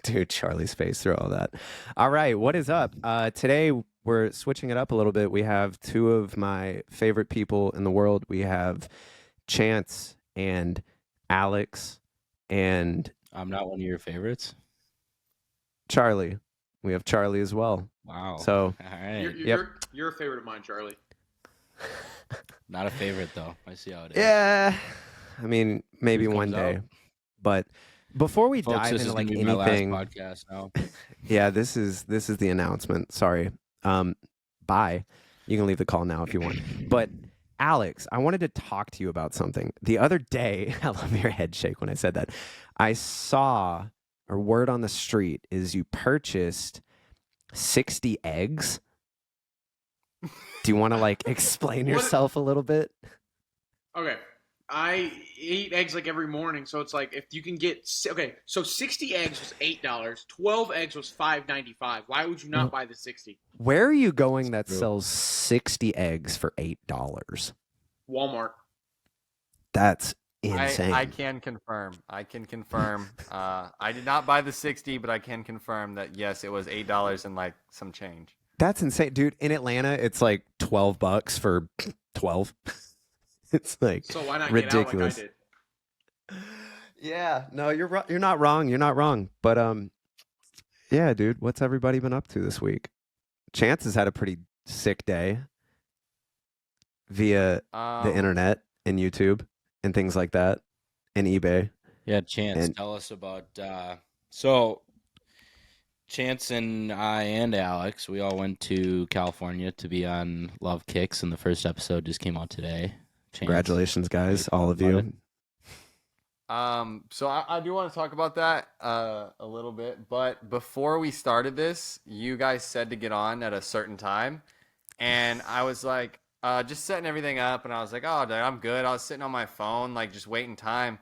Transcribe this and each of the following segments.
Dude, Charlie's face through all that. All right, what is up? Today we're switching it up a little bit. We have two of my favorite people in the world. We have Chance and Alex and I'm not one of your favorites. Charlie. We have Charlie as well. Wow. So, All right. Yep. You're a favorite of mine, Charlie. Not a favorite though. I see how it is. yeah, I mean, maybe Truth one comes day. out. But before we Folks, dive this into is like gonna be my last anything, podcast now. yeah, this is the announcement. Sorry. Bye. You can leave the call now if you want. But Alex, I wanted to talk to you about something. The other day, I love your head shake when I said that. I saw, or word on the street is you purchased 60 eggs. Do you want to like explain yourself a little bit? Okay. I eat eggs like every morning, so it's like if you can get so 60 eggs was $8, 12 eggs was $5.95. Why would you not buy the 60? Where are you going that True. sells 60 eggs for $8? Walmart. That's insane. I can confirm. I did not buy the 60, but I can confirm that yes, it was $8 and like some change. That's insane, dude. In Atlanta, it's like $12 for 12. It's like So why not ridiculous. get out like I did? Yeah, no, you're not wrong. You're not wrong. But yeah, dude, what's everybody been up to this week? Chance has had a pretty sick day via the internet and YouTube and things like that, and eBay. Yeah, Chance, tell us about so Chance and I and Alex, we all went to California to be on Love Kicks, and the first episode just came out today. Chance, Congratulations, guys, all of you. So I do want to talk about that a little bit, but before we started this, you guys said to get on at a certain time, and I was like, just setting everything up, and I was like, oh, dude, I'm good. I was sitting on my phone, like just waiting time,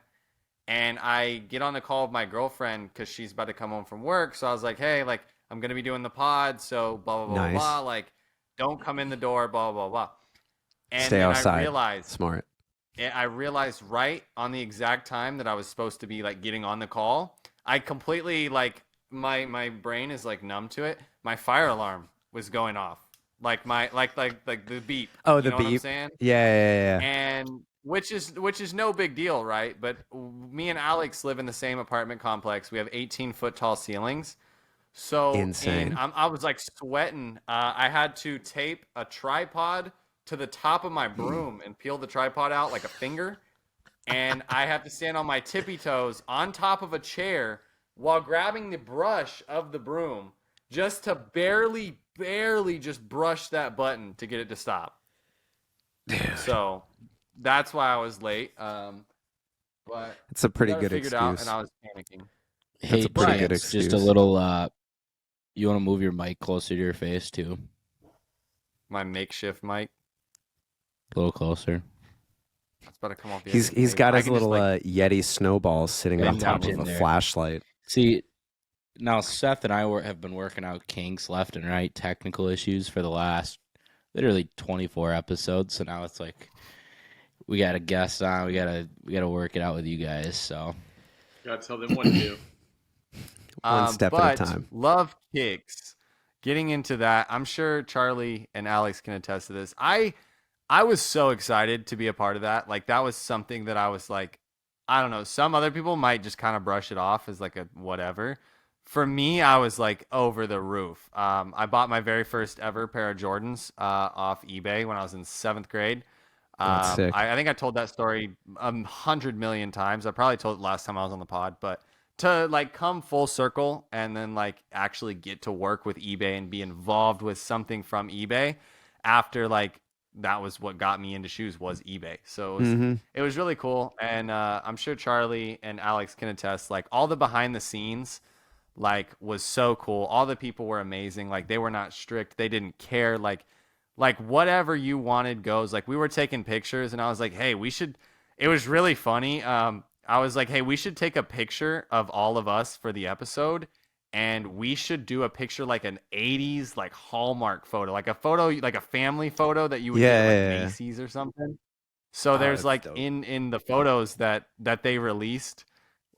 and I get on the call with my girlfriend because she's about to come home from work. So I was like, hey, like I'm gonna be doing the pod, so blah blah blah Nice. blah, like don't come in the door, blah blah blah. And Stay then outside. I realized right on the exact time that I was supposed to be like getting on the call, I completely like my brain is like numb to it. My fire alarm was going off, like my like the beep. Oh, you the know what I'm beep. saying? Yeah. And which is no big deal, right? But me and Alex live in the same apartment complex. We have 18-foot tall ceilings. So Insane. I was like sweating. I had to tape a tripod to the top of my broom and peel the tripod out like a finger. And I have to stand on my tippy toes on top of a chair while grabbing the brush of the broom just to barely just brush that button to get it to stop. Dude. So that's why I was late. But It's a pretty got it good figured excuse. out, and I was panicking. Hey, a pretty good Chance, just excuse. a little. You want to move your mic closer to your face too, My makeshift mic. a little closer. It's about to come off the He's edge of the got table. I his can just, little like, Yeti snowballs sitting Yeah, on top nudge of in a there. flashlight. See, now Seth and I have been working out kinks left and right, technical issues for the last literally 24 episodes. So now it's like we got a guest on. We gotta work it out with you guys. So Gotta tell them what to do. One step at a but time. Love Kicks. Getting into that, I'm sure Charlie and Alex can attest to this. I was so excited to be a part of that. Like that was something that I was like, I don't know. Some other people might just kind of brush it off as like a whatever. For me, I was like over the roof. I bought my very first ever pair of Jordans off eBay when I was in 7th grade. That's sick. I think I told that story 100 million times. I probably told it last time I was on the pod, but to like come full circle and then like actually get to work with eBay and be involved with something from eBay after like that was what got me into shoes was eBay. So it was really cool. And I'm sure Charlie and Alex can attest, like all the behind the scenes like was so cool. All the people were amazing. Like they were not strict. They didn't care. Like whatever you wanted goes. Like we were taking pictures and I was like, hey, it was really funny. I was like, hey, we should take a picture of all of us for the episode, and we should do a picture like an 80s like Hallmark photo, like a photo, like a family photo that you would get at like Macy's or something. So there's that's like dope. in the photos that they released,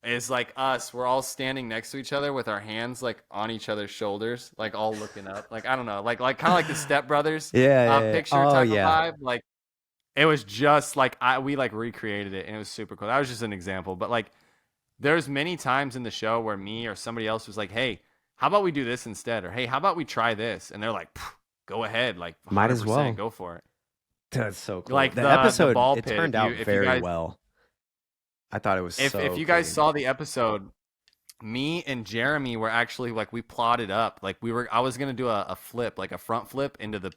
is like us. We're all standing next to each other with our hands like on each other's shoulders, like all looking up. Like I don't know, like kind of like the Step Brothers Yeah. picture Oh, type of yeah. vibe. Like it was just like we like recreated it, and it was super cool. That was just an example, but like there's many times in the show where me or somebody else was like, "Hey, how about we do this instead?" Or "Hey, how about we try this?" And they're like, "Go ahead, like 100% Might as well. go for it." That's so cool. Like the the episode, ball it pit. turned If out you very guys, well. I thought it was so if you guys clean. saw the episode, me and Jeremy were actually like we plotted up like I was gonna do a flip, like a front flip into the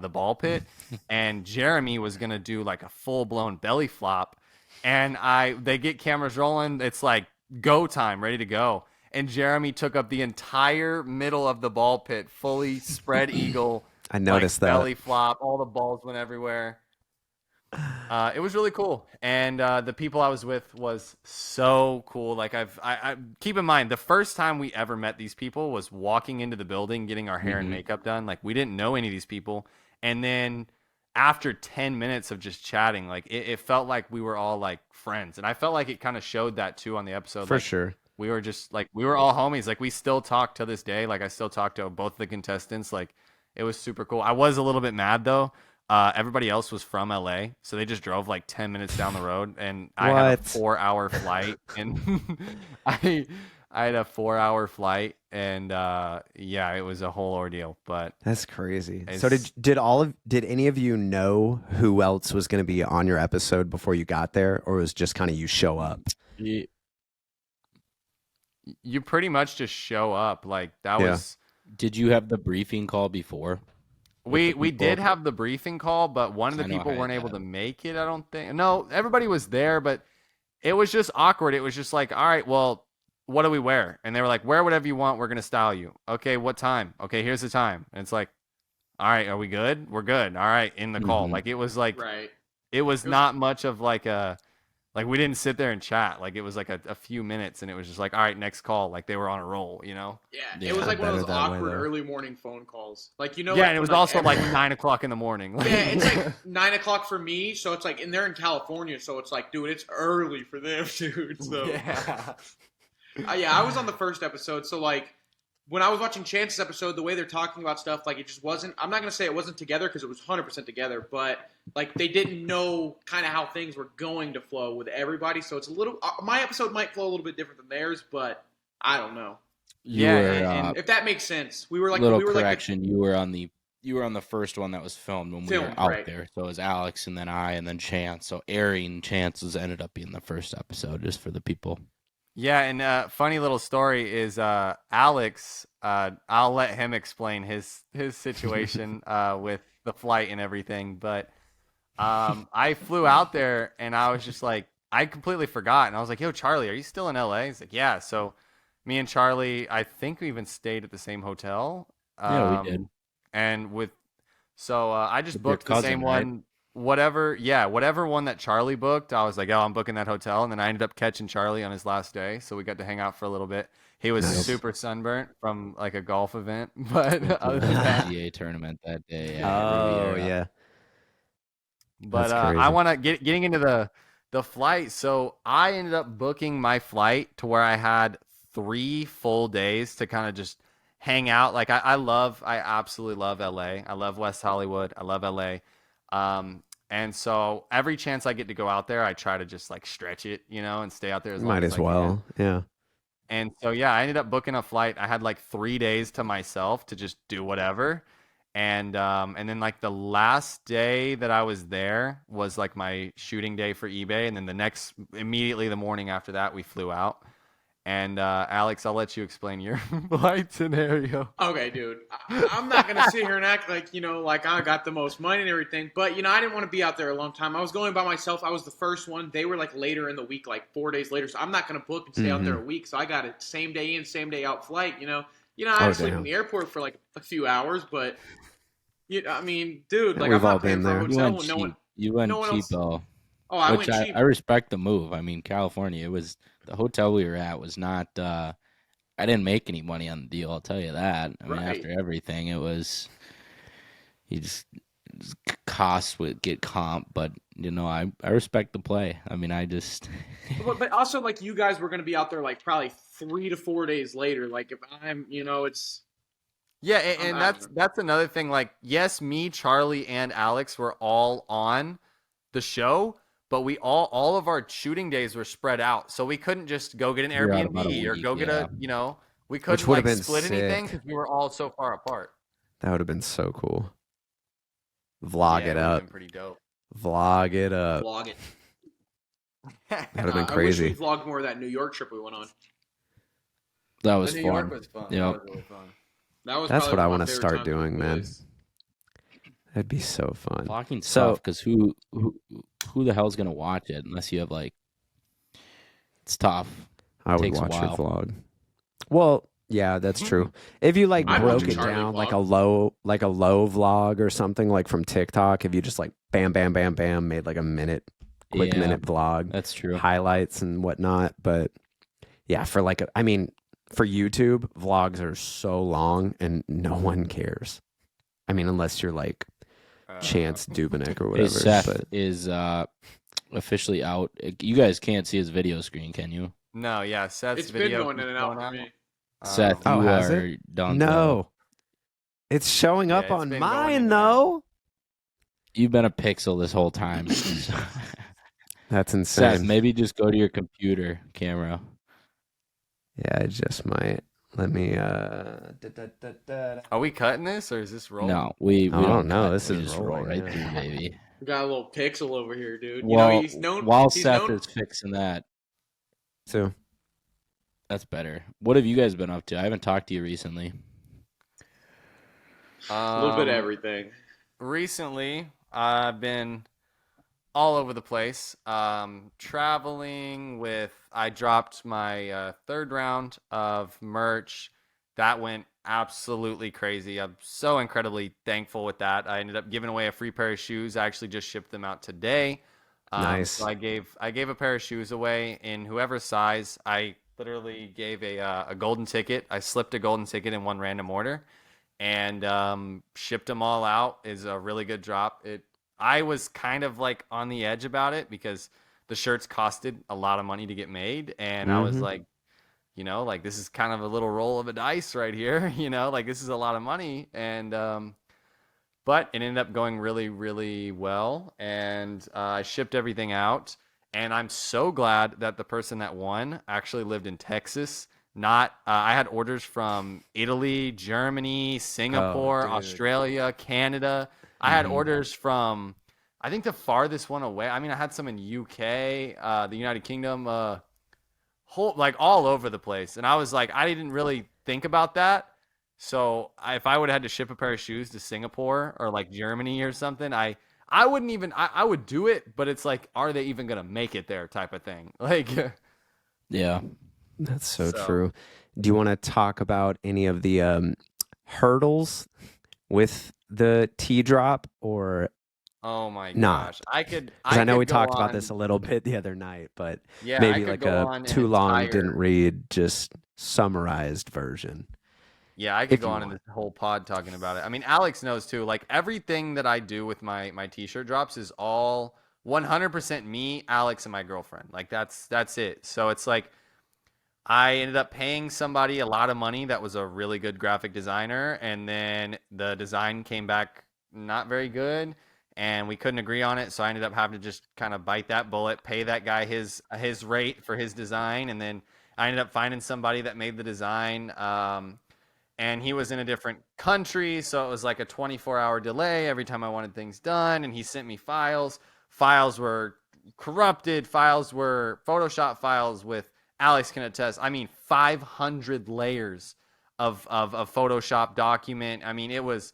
ball pit, and Jeremy was gonna do like a full blown belly flop, and they get cameras rolling. It's like go time, ready to go, and Jeremy took up the entire middle of the ball pit, fully spread eagle. I noticed like, that. belly flop, all the balls went everywhere. It was really cool, and the people I was with was so cool. Like I keep in mind the first time we ever met these people was walking into the building, getting our hair and makeup done. Like we didn't know any of these people, and then after 10 minutes of just chatting, like it felt like we were all like friends, and I felt like it kind of showed that too on the episode. For like, sure. we were just like we were all homies. Like we still talk to this day. Like I still talk to both the contestants. Like it was super cool. I was a little bit mad though. Everybody else was from LA, so they just drove like 10 minutes down the road, and I had a 4-hour flight, and I had a 4-hour flight, and yeah, it was a whole ordeal. But That's crazy. So did any of you know who else was going to be on your episode before you got there, or was just kind of you show up? you pretty much just show up. Like that was. Did you have the briefing call before? We did have the briefing call, but one of the people weren't able to make it, I don't think. No, everybody was there, but it was just awkward. It was just like, all right, well, what do we wear? And they were like, wear whatever you want. We're going to style you. Okay, what time? Okay, here's the time. And it's like, all right, are we good? We're good. All right, in the call. Like, it was like, it was not much of like like we didn't sit there and chat. Like it was like a few minutes, and it was just like, all right, next call. Like they were on a roll, you know? Yeah, it was like one of those awkward early morning phone calls. Like, you know, yeah, like and it was also like 9 o'clock in the morning. Yeah, it's like 9 o'clock for me, so it's like, and they're in California, so it's like, dude, it's early for them, dude. So yeah, yeah, I was on the first episode, so like when I was watching Chance's episode, the way they're talking about stuff, like it just wasn't. I'm not gonna say it wasn't together because it was 100% together, but like they didn't know kind of how things were going to flow with everybody. So it's a little. My episode might flow a little bit different than theirs, but I don't know. And if that makes sense, we were like correction. Like you were on the first one that was filmed when we were out there. So it was Alex and then I and then Chance. So airing Chance's ended up being the first episode, just for the people. Yeah, and funny little story is Alex. I'll let him explain his situation with the flight and everything. But I flew out there and I was just like, I completely forgot, and I was like, "Yo, Charlie, are you still in LA?" He's like, "Yeah." So me and Charlie, I think we even stayed at the same hotel. Yeah, we did. And I just With booked your cousin, the same one. Whatever one that Charlie booked, I was like, oh, I'm booking that hotel. And then I ended up catching Charlie on his last day. So we got to hang out for a little bit. He was super sunburnt from like a golf event. But other than that, PGA tournament that day. Yeah. But I want to getting into the flight. So I ended up booking my flight to where I had 3 full days to kind of just hang out. Like I absolutely love LA. I love West Hollywood. I love LA. And so every chance I get to go out there, I try to just like stretch it, you know, and stay out there as long as I can. Yeah. And so, yeah, I ended up booking a flight. I had like 3 days to myself to just do whatever. And then like the last day that I was there was like my shooting day for eBay. And then immediately the morning after that, we flew out. And Alex, I'll let you explain your flight scenario. Okay, dude. I'm not going to sit here and act like, you know, like I got the most money and everything. But, you know, I didn't want to be out there a long time. I was going by myself. I was the first one. They were like later in the week, like 4 days later. So I'm not going to book and stay out there a week. So I got a same day in, same day out flight, you know. I was sleeping in the airport for like a few hours. But, you know, I mean, dude, like We've I'm all not paying been for a there. hotel. You went cheap, though. Oh, I went cheap. I respect the move. I mean, California, it was the hotel we were at was not. I didn't make any money on the deal. I'll tell you that. I mean, after everything, it was. Costs would get comp, but I respect the play. I mean, I just But also, like, you guys were going to be out there, like, probably 3 to 4 days later. Like, if I'm, it's. Yeah, I'm and out. that's another thing. Like, yes, me, Charlie, and Alex were all on the show, but we all of our shooting days were spread out, so we couldn't just go get an You're out about a Airbnb or week, go get yeah. we Which couldn't would have like been split anything sick. because we were all so far apart. That would have been so cool. Vlog Yeah, it would've up. been pretty dope. Vlog it up. Vlog it. That would have been I wish crazy. we vlogged more of that New York trip we went on. That was New fun. York was fun. Yep. That was really fun. That's what I want want to start doing, man. That'd be so fun. Vlogging's So- tough because who the hell's gonna watch it unless you have like? It's tough. I would Takes a watch your while. vlog. Well, yeah, that's true. If you like I'd watch broke a it Charlie down like vlog. a low vlog or something like from TikTok, if you just like bam, bam, bam, bam, made like a quick Yeah. minute vlog, That's true. highlights and whatnot. But yeah, for like, for YouTube, vlogs are so long and no one cares. I mean, unless you're like Chance Dubinick or Hey, whatever. Seth But is officially out. You guys can't see his video screen, can you? No, yeah, Seth's It's been video going in and out going for me. Seth, Oh, you has are it? done. no, it's showing Yeah, up it's on been going in mine and out. though. You've been a pixel this whole time. That's insane. Seth, maybe just go to your computer camera. Yeah, I just might. Let me. Are we cutting this or is this rolling? No, we Oh, don't no, cut. this We is just roll rolling, right yeah. through, baby. We got a little pixel over here, dude. Well, He's known. while he's Seth known, is fixing that, So that's better. What have you guys been up to? I haven't talked to you recently. a little bit of everything. Recently, I've been all over the place. Traveling with, I dropped my third round of merch. That went absolutely crazy. I'm so incredibly thankful with that. I ended up giving away a free pair of shoes. I actually just shipped them out today. Nice. So I gave a pair of shoes away in whoever size. I literally gave a golden ticket. I slipped a golden ticket in one random order, and shipped them all out. Is a really good drop. I was kind of like on the edge about it because the shirts costed a lot of money to get made, and I was Mhm. like, like this is kind of a little roll of a dice right here. Like this is a lot of money, and but it ended up going really, really well, and I shipped everything out. And I'm so glad that the person that won actually lived in Texas. Not, I had orders from Italy, Germany, Singapore, dude. Australia, Canada. I had Mhm. orders from, I think the farthest one away. I mean, I had some in UK, the United Kingdom, like all over the place. And I was like, I didn't really think about that. So if I would have had to ship a pair of shoes to Singapore or like Germany or something, I wouldn't even, I would do it, but it's like, are they even going to make it there type of thing? Like, Yeah. That's so So- true. Do you want to talk about any of the hurdles with the T drop, or oh my Nah. gosh. I could, because I know could we go talked about on- this a little bit the other night, but yeah, I maybe could like go a on an too long didn't entire- read, just summarized version. Yeah, I could if go you on in want. this whole pod talking about it. I mean, Alex knows too. Like everything that I do with my t-shirt drops is all 100% me, Alex, and my girlfriend. Like that's it. So it's like I ended up paying somebody a lot of money that was a really good graphic designer, and then the design came back not very good, and we couldn't agree on it. So I ended up having to just kind of bite that bullet, pay that guy his rate for his design, and then I ended up finding somebody that made the design. And he was in a different country, so it was like a 24-hour delay every time I wanted things done. And he sent me files. Files were corrupted. Files were Photoshop files with, Alex can attest, I mean, 500 layers of Photoshop document. I mean, there was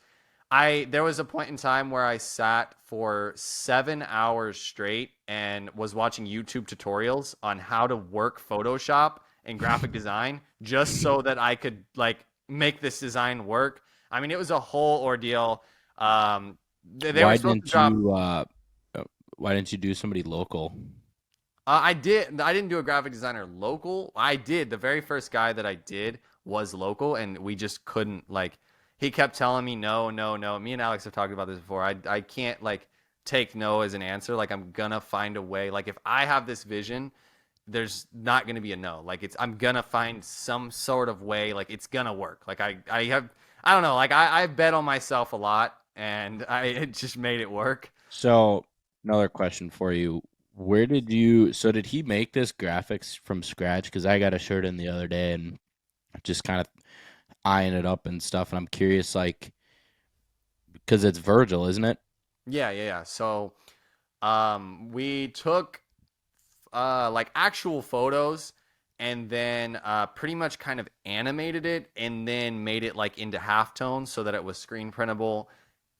a point in time where I sat for 7 hours straight and was watching YouTube tutorials on how to work Photoshop and graphic design just so that I could like make this design work. I mean, it was a whole ordeal. They were Why supposed didn't to drop. you? Why didn't you do somebody local? I didn't do a graphic designer local. I did. The very first guy that I did was local, and we just couldn't like. He kept telling me no, no, no. Me and Alex have talked about this before. I can't like take no as an answer. Like I'm gonna find a way. Like if I have this vision, there's not gonna be a no. Like I'm gonna find some sort of way. Like it's gonna work. Like I don't know. Like I bet on myself a lot, and it just made it work. So another question for you. Did he make this graphics from scratch? Because I got a shirt in the other day and just kind of eyeing it up and stuff. And I'm curious, like, because it's Virgil, isn't it? Yeah. So, we took like actual photos and then pretty much kind of animated it and then made it like into halftones so that it was screen printable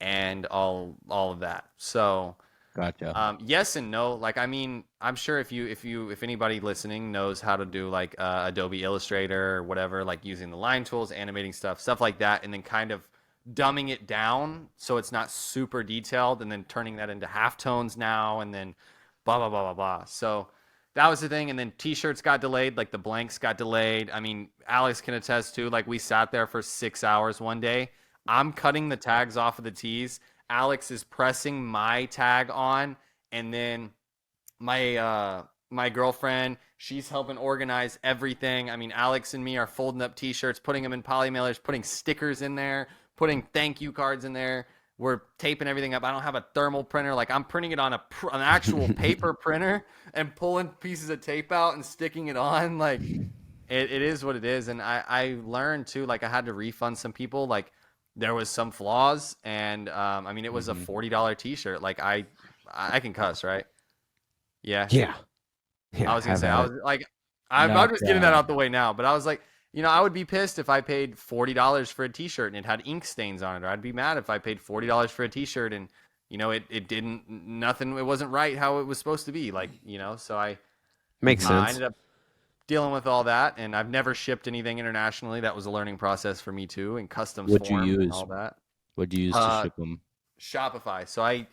and all of that. So, Gotcha. yes and no. Like, I mean, I'm sure if anybody listening knows how to do like Adobe Illustrator or whatever, like using the line tools, animating stuff like that, and then kind of dumbing it down so it's not super detailed, and then turning that into halftones now, and then blah blah blah blah blah. So that was the thing. And then t-shirts got delayed, like the blanks got delayed. I mean, Alex can attest too. Like we sat there for 6 hours one day. I'm cutting the tags off of the tees. Alex is pressing my tag on, and then my girlfriend, she's helping organize everything. I mean, Alex and me are folding up t-shirts, putting them in poly mailers, putting stickers in there, putting thank you cards in there. We're taping everything up. I don't have a thermal printer. Like I'm printing it on an actual paper printer and pulling pieces of tape out and sticking it on. Like it is what it is. And I learned too, like I had to refund some people. Like there was some flaws, and I mean, it was a $40 t-shirt. Like I can cuss, right? Yeah. Yeah. I was gonna say, have I at was it. like, I'm Not just getting that out the way now. But I was like, I would be pissed if I paid $40 for a t-shirt and it had ink stains on it. Or I'd be mad if I paid $40 for a t-shirt and, it wasn't right how it was supposed to be. Like, so I Makes sense. ended up dealing with all that. And I've never shipped anything internationally. That was a learning process for me too. And customs What'd you form and use? all that. What'd you use to ship them? Shopify. So I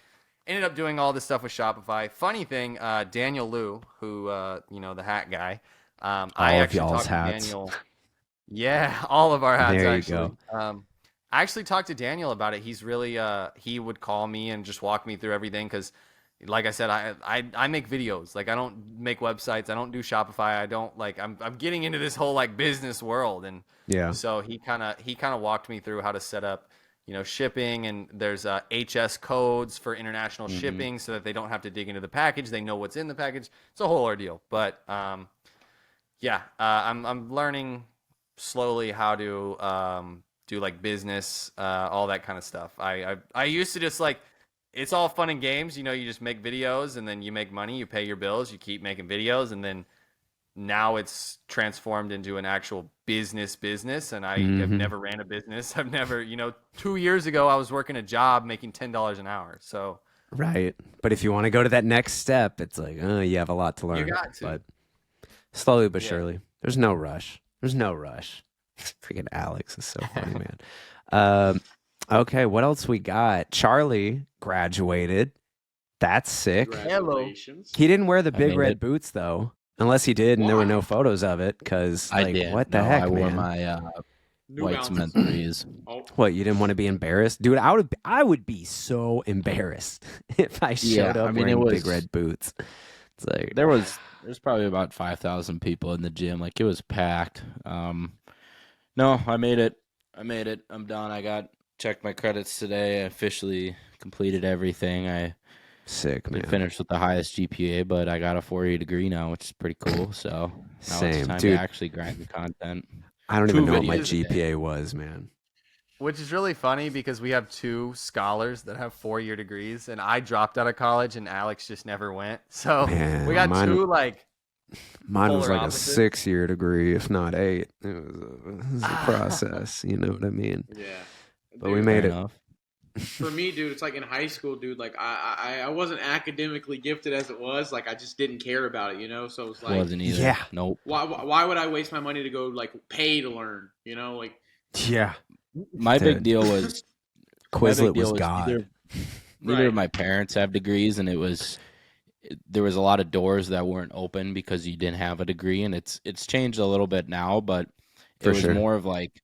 ended up doing all this stuff with Shopify. Funny thing, Daniel Liu, who, the hat guy. I actually y'all's talked to hats. Daniel. Yeah, all of our hats, There you actually. I actually talked to Daniel about it. He's really, he would call me and just walk me through everything because, like I said, I make videos. Like I don't make websites. I don't do Shopify. I don't like. I'm getting into this whole like business world, and Yeah. so he kind of walked me through how to set up, shipping, and there's HS codes for international shipping so that they don't have to dig into the package. They know what's in the package. It's a whole ordeal. But I'm learning slowly how to do like business, all that kind of stuff. I used to just like, it's all fun and games. You just make videos and then you make money, you pay your bills, you keep making videos, and then now it's transformed into an actual business. And I have never ran a business. I've never, 2 years ago I was working a job making $10 an hour. So Right. But if you want to go to that next step, it's like, you have a lot to learn. You got to. But slowly but Yeah. surely. There's no rush. Freaking Alex is so funny, man. Okay, what else we got? Charlie graduated. That's sick. Congratulations. He didn't wear the I big made red it. boots though, unless he did, and there were no Why? photos of it. Because I like, did. what the No, heck, I wore man? my New white Balance. cement threes. Oh, Oh. What, you didn't want to be embarrassed, dude? I would be so embarrassed if I showed Yeah, up I mean, it wearing big was- red boots. It's like There's probably about 5,000 people in the gym. Like it was packed. No, I made it. I'm done. I checked my credits today. I officially completed everything. I sick, man. didn't finish with the highest GPA, but I got a 4.8 degree now, which is pretty cool. So now Same, it's time dude. to actually grind the content. I don't even 2 know what my videos a day. GPA was, man. Which is really funny because we have two scholars that have 4-year degrees, and I dropped out of college, and Alex just never went. So Man, we got mine- two like. Mine was Polar like opposite. a 6-year degree, if not 8. It was a process, you know what I mean? yeah. But we Dude, made Fair it. enough. For me, dude, it's like in high school, dude. Like I wasn't academically gifted as it was. Like I just didn't care about it, So it was like, Wasn't either. Yeah. Nope. why would I waste my money to go like pay to learn? Like Yeah. My big Dude. deal was Quizlet was God. Neither Right. of my parents have degrees, and there was a lot of doors that weren't open because you didn't have a degree, and it's changed a little bit now, but it For was sure. more of like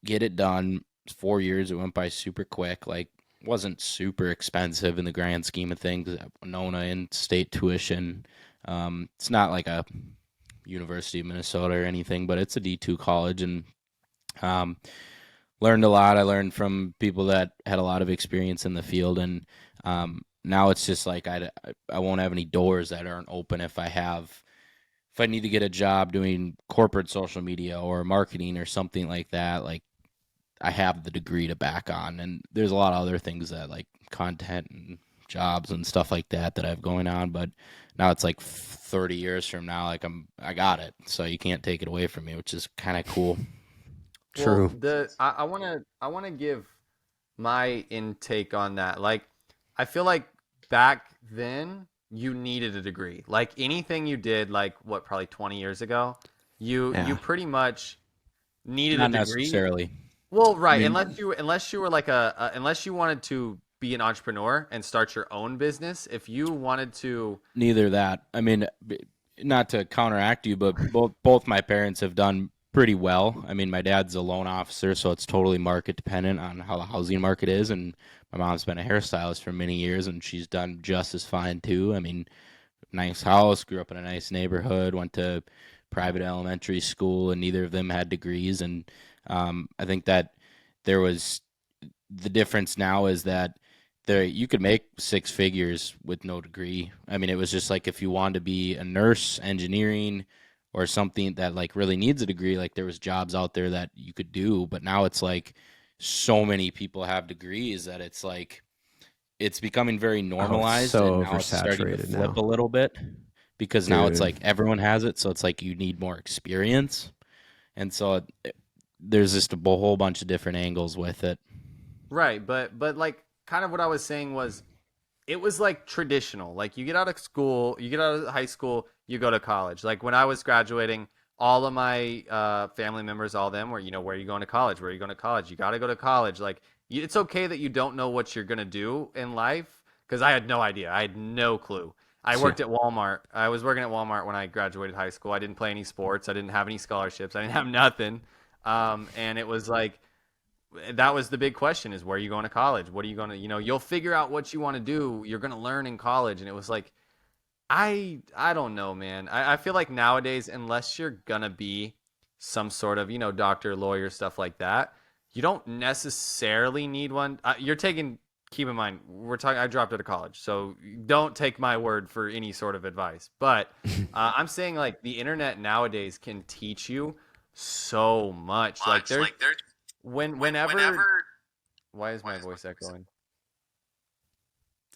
get it done. 4 years, it went by super quick. Like wasn't super expensive in the grand scheme of things. Winona in-state tuition. It's not like a University of Minnesota or anything, but it's a D2 college, and um, learned a lot. I learned from people that had a lot of experience in the field, and now it's just like I won't have any doors that aren't open if I need to get a job doing corporate social media or marketing or something like that. Like, I have the degree to back on, and there's a lot of other things that like content and jobs and stuff like that I have going on. But now it's like 30 years from now, like I got it, so you can't take it away from me, which is kind of cool. True. Well, I wanna give my intake on that. Like, I feel like back then you needed a degree. Like anything you did, like what, probably 20 years ago, you Yeah. pretty much needed Not a degree. necessarily. Well, right, mean- unless you were like unless you wanted to be an entrepreneur and start your own business. If you wanted to, Neither that. I mean, not to counteract you, but both my parents have done pretty well. I mean, my dad's a loan officer, so it's totally market dependent on how the housing market is. And my mom's been a hairstylist for many years, and she's done just as fine too. I mean, nice house, grew up in a nice neighborhood, went to private elementary school, and neither of them had degrees. And I think that there was the difference now is that there you could make 6 figures with no degree. I mean, it was just like if you wanted to be a nurse, engineering, or something that like really needs a degree, like there was jobs out there that you could do. But now it's like so many people have degrees that it's like it's becoming very normalized, so and now it's starting to oversaturated flip now. a little bit because now it's Dude. like everyone has it, so it's like you need more experience, and so there's just a whole bunch of different angles with it. right, but like kind of what I was saying was it was like traditional. Like you get out of school, you get out of high school, you go to college. Like when I was graduating, all of my family members, all of them were, where are you going to college? Where are you going to college? You got to go to college. Like it's okay that you don't know what you're going to do in life because I had no idea. I had no clue. I worked at Walmart. I was working at Walmart when I graduated high school. I didn't play any sports. I didn't have any scholarships. I didn't have nothing. And it was like, that was the big question is where are you going to college? What are you going to, you'll figure out what you want to do. You're going to learn in college. And it was like, I don't know, man. I feel like nowadays, unless you're going to be some sort of, doctor, lawyer, stuff like that, you don't necessarily need one. Keep in mind, I dropped out of college. So don't take my word for any sort of advice. But I'm saying like the internet nowadays can teach you so much. Like there's, whenever why is my voice echoing?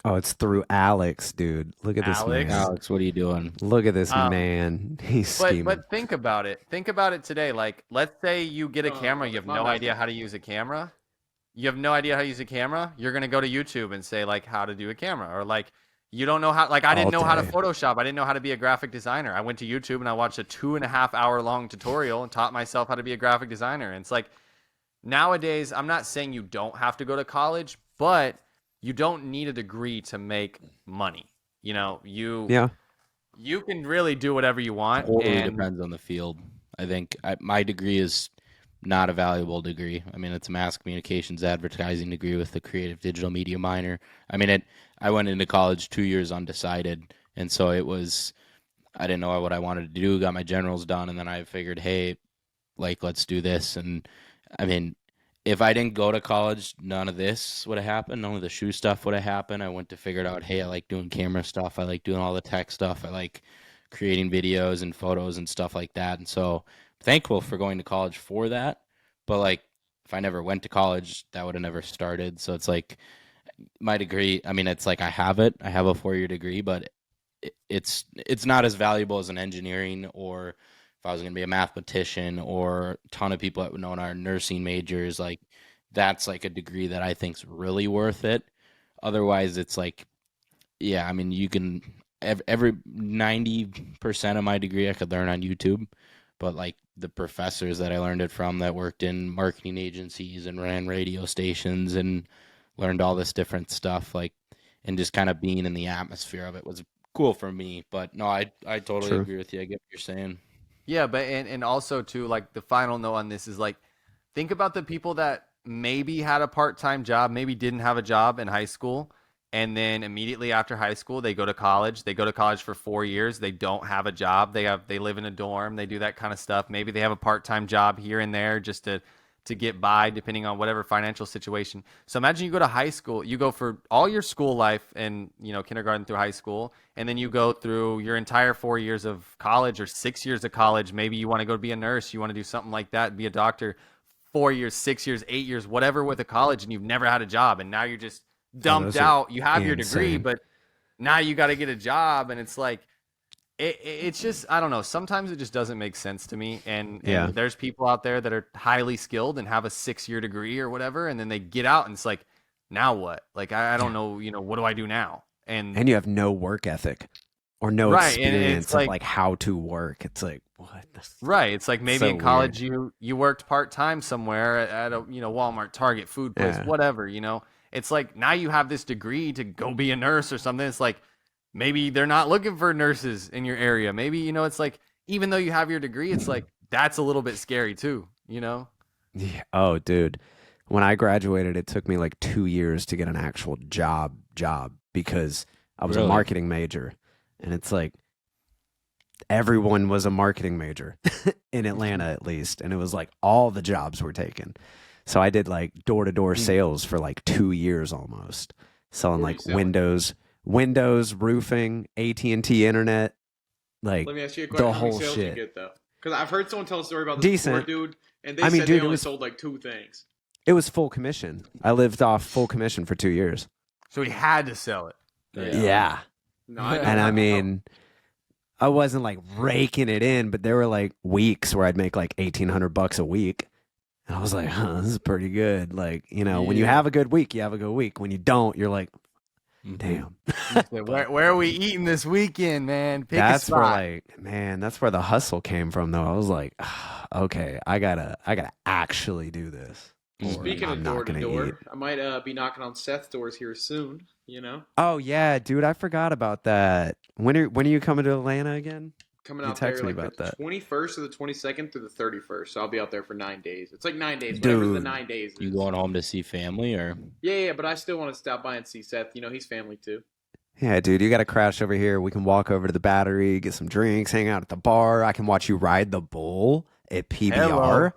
Oh, it's through Alex, dude. Look at this Alex? man. Alex, what are you doing? Look at this man. He's scheming. But think about it. Think about it today. Like, let's say you get a camera, you have my no bad. idea how to use a camera. You have no idea how to use a camera. You're gonna go to YouTube and say like how to do a camera, or like you don't know how. Like I didn't All know how to day. Photoshop. I didn't know how to be a graphic designer. I went to YouTube and I watched a 2.5 hour long tutorial and taught myself how to be a graphic designer. And it's like nowadays, I'm not saying you don't have to go to college, but you don't need a degree to make money. Yeah. You can really do whatever you want. Totally and depends on the field. I think my degree is not a valuable degree. I mean, it's a mass communications advertising degree with a creative digital media minor. I mean, I went into college 2 years undecided, and so I didn't know what I wanted to do. Got my generals done, and then I figured, hey, like let's do this. And I mean, if I didn't go to college, none of this would have happened. None of the shoe stuff would have happened. I went to figure out, hey, I like doing camera stuff. I like doing all the tech stuff. I like creating videos and photos and stuff like that. And so thankful for going to college for that. But like, if I never went to college, that would have never started. So it's like my degree. I mean, it's like I have it. I have a 4-year degree, but it's not as valuable as an engineering, or if I was going to be a mathematician, or a ton of people that would know are nursing majors. Like that's like a degree that I think's really worth it. Otherwise, it's like, yeah, I mean, you can every 90% of my degree I could learn on YouTube, but like the professors that I learned it from that worked in marketing agencies and ran radio stations and learned all this different stuff, like, and just kind of being in the atmosphere of it was cool for me. But no, I totally True. agree with you. I get what you're saying. yeah, but and also too, like the final note on this is like think about the people that maybe had a part-time job, maybe didn't have a job in high school, and then immediately after high school they go to college. They go to college for 4 years. They don't have a job. They live in a dorm. They do that kind of stuff. Maybe they have a part-time job here and there just to get by, depending on whatever financial situation. So imagine you go to high school, you go for all your school life and, kindergarten through high school, and then you go through your entire 4 years of college or 6 years of college. Maybe you want to go be a nurse, you want to do something like that, be a doctor. 4 years, 6 years, 8 years, whatever with a college, and you've never had a job, and now you're just dumped out. You have your degree, but now you got to get a job, and it's like, it's just, I don't know. Sometimes it just doesn't make sense to me. And there's people out there that are highly skilled and have a 6-year degree or whatever, and then they get out and it's like, now what? Like, I don't know, what do I do now? And you have no work ethic or no Right, and experience it's of like- like how to work. It's like, what? right. It's like maybe So in college you worked part-time somewhere at a, Walmart, Target, food place, Yeah. whatever, It's like now you have this degree to go be a nurse or something. It's like, maybe they're not looking for nurses in your area. Maybe, it's like, even though you have your degree, it's like, that's a little bit scary too, Yeah. Oh, dude. When I graduated, it took me like 2 years to get an actual job because I was a Really? marketing major. And it's like everyone was a marketing major in Atlanta, at least. And it was like all the jobs were taken. So I did like door-to-door sales for like 2 years almost, selling What were you like selling? Windows, roofing, AT&T internet, like Let me ask you a question. the How many whole sales shit. you get though? Because I've heard someone tell a story about this Decent. before, dude, and they I mean, said dude, they it only was- sold like 2 things. It was full commission. I lived off full commission for 2 years. So he had to sell it. Yeah. No, I know. And I mean, I wasn't like raking it in, but there were like weeks where I'd make like $1,800 a week. And I was like, this is pretty good. Like, when you Yeah. have a good week, you have a good week. When you don't, you're like, Mhm. damn. He said, where are we eating this weekend, man? Pick That's a where spot. like, man, that's where the hustle came from though. I was like, okay, I gotta actually do this. or Speaking I'm of not door to gonna eat. door, I might be knocking on Seth's doors here soon. Oh yeah, dude, I forgot about that. When are you coming to Atlanta again? Coming You out there text me like about the that. 21st or the 22nd through the 31st. So I'll be out there for 9 days. It's like 9 days. Whatever the Dude. 9 days is. You going home to see family or? Yeah, but I still want to stop by and see Seth. He's family too. Yeah, dude, you got to crash over here. We can walk over to the Battery, get some drinks, hang out at the bar. I can watch you ride the bull at PBR.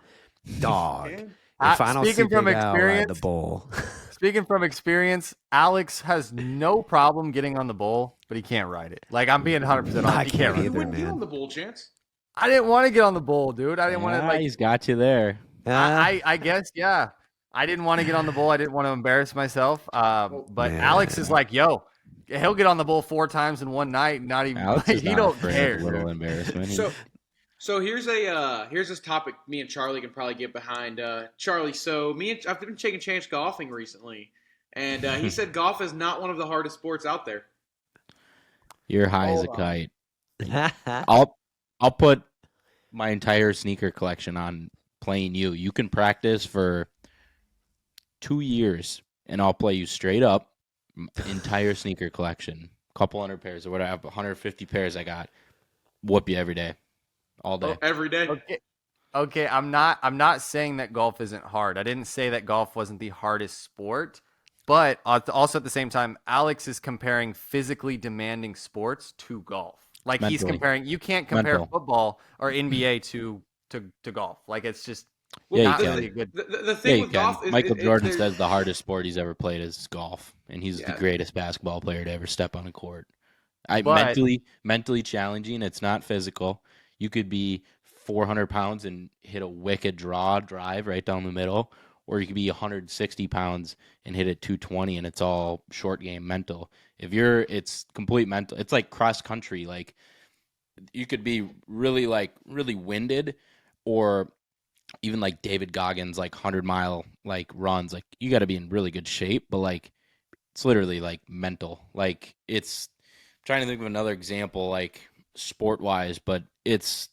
Dog. Man. If I don't Speaking see from Big Al ride experience- the bull. Speaking from experience, Alex has no problem getting on the bull, but he can't ride it. Like, I'm being 100% I honest. He can't can't ride You it. either, wouldn't get man. on the bull, Chance. I didn't want to get on the bull, dude. I didn't want to, Yeah, like, he's got you there. I guess, yeah. I didn't want to get on the bull. I didn't want to embarrass myself. But Man. Alex is like, yo, he'll get on the bull 4 times in one night. Not even, Alex like, is he not don't afraid care. of a little dude. embarrassment. So here's this topic me and Charlie can probably get behind. Charlie, so I've been taking Chance golfing recently, and he said golf is not one of the hardest sports out there. You're high as a Hold kite. Yeah. I'll put my entire sneaker collection on playing you. You can practice for 2 years, and I'll play you straight up. Entire sneaker collection, couple hundred pairs or whatever, 150 pairs I got. Whoop you every day, all day. Every day. Okay, I'm not saying that golf isn't hard. I didn't say that golf wasn't the hardest sport, but also at the same time, Alex is comparing physically demanding sports to golf. Like he's Mental. comparing. You can't compare Mental. football or NBA to golf. Like it's just Yeah, you not can. really a good. The Yeah, thing you with can. golf is Michael Jordan there's- says the hardest sport he's ever played is golf, and he's the Yeah. greatest basketball player to ever step on a court. But- Mentally challenging. It's not physical. You could be 400 pounds and hit a wicked drive right down the middle, or you could be 160 pounds and hit it 220, and it's all short game mental. It's complete mental. It's like cross country. Like you could be really winded, or even like David Goggins, like 100-mile like runs. Like you got to be in really good shape, but like it's literally like mental. Like it's trying to think of another example, like sport wise, but it's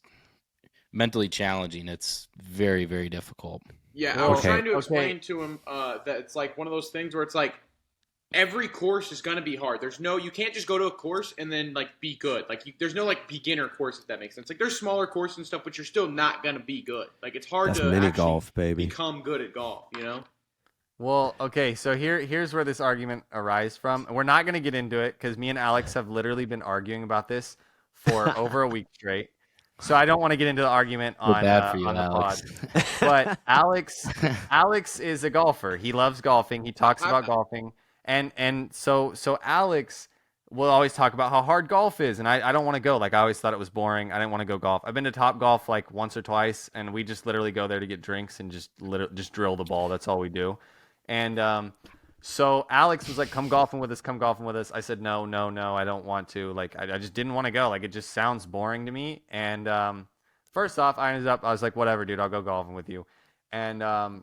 mentally challenging. It's very, very difficult. Yeah, I was Okay. trying to Okay. explain to him that it's like one of those things where it's like every course is going to be hard. You can't just go to a course and then like be good. Like there's no like beginner course, if that makes sense. Like there's smaller courses and stuff, but you're still not going to be good. Like it's hard That's to mini actually golf, baby. become good at golf. Well, okay, so here's where this argument arises from. We're not going to get into it because me and Alex have literally been arguing about this for over a week straight. So I don't want to get into the argument Feel bad for you, on the Alex. pod. But Alex is a golfer. He loves golfing. He talks about golfing, and so Alex will always talk about how hard golf is, and I don't want to go. Like I always thought it was boring. I didn't want to go golf. I've been to Top Golf like once or twice, and we just literally go there to get drinks and just drill the ball. That's all we do. And so Alex was like, come golfing with us, come golfing with us. I said, no, I don't want to. Like, I just didn't want to go. Like, it just sounds boring to me. And first off, I was like, whatever, dude, I'll go golfing with you. And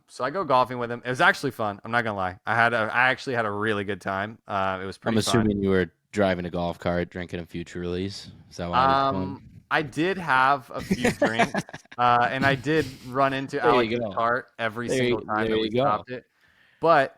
so I go golfing with him. It was actually fun. I'm not going to lie. I actually had a really good time. It was pretty fun. I'm assuming you were driving a golf cart, drinking a Future Release. Is that why I was going? I did have a few drinks, and I did run into Alex's cart every single time that we stopped it. But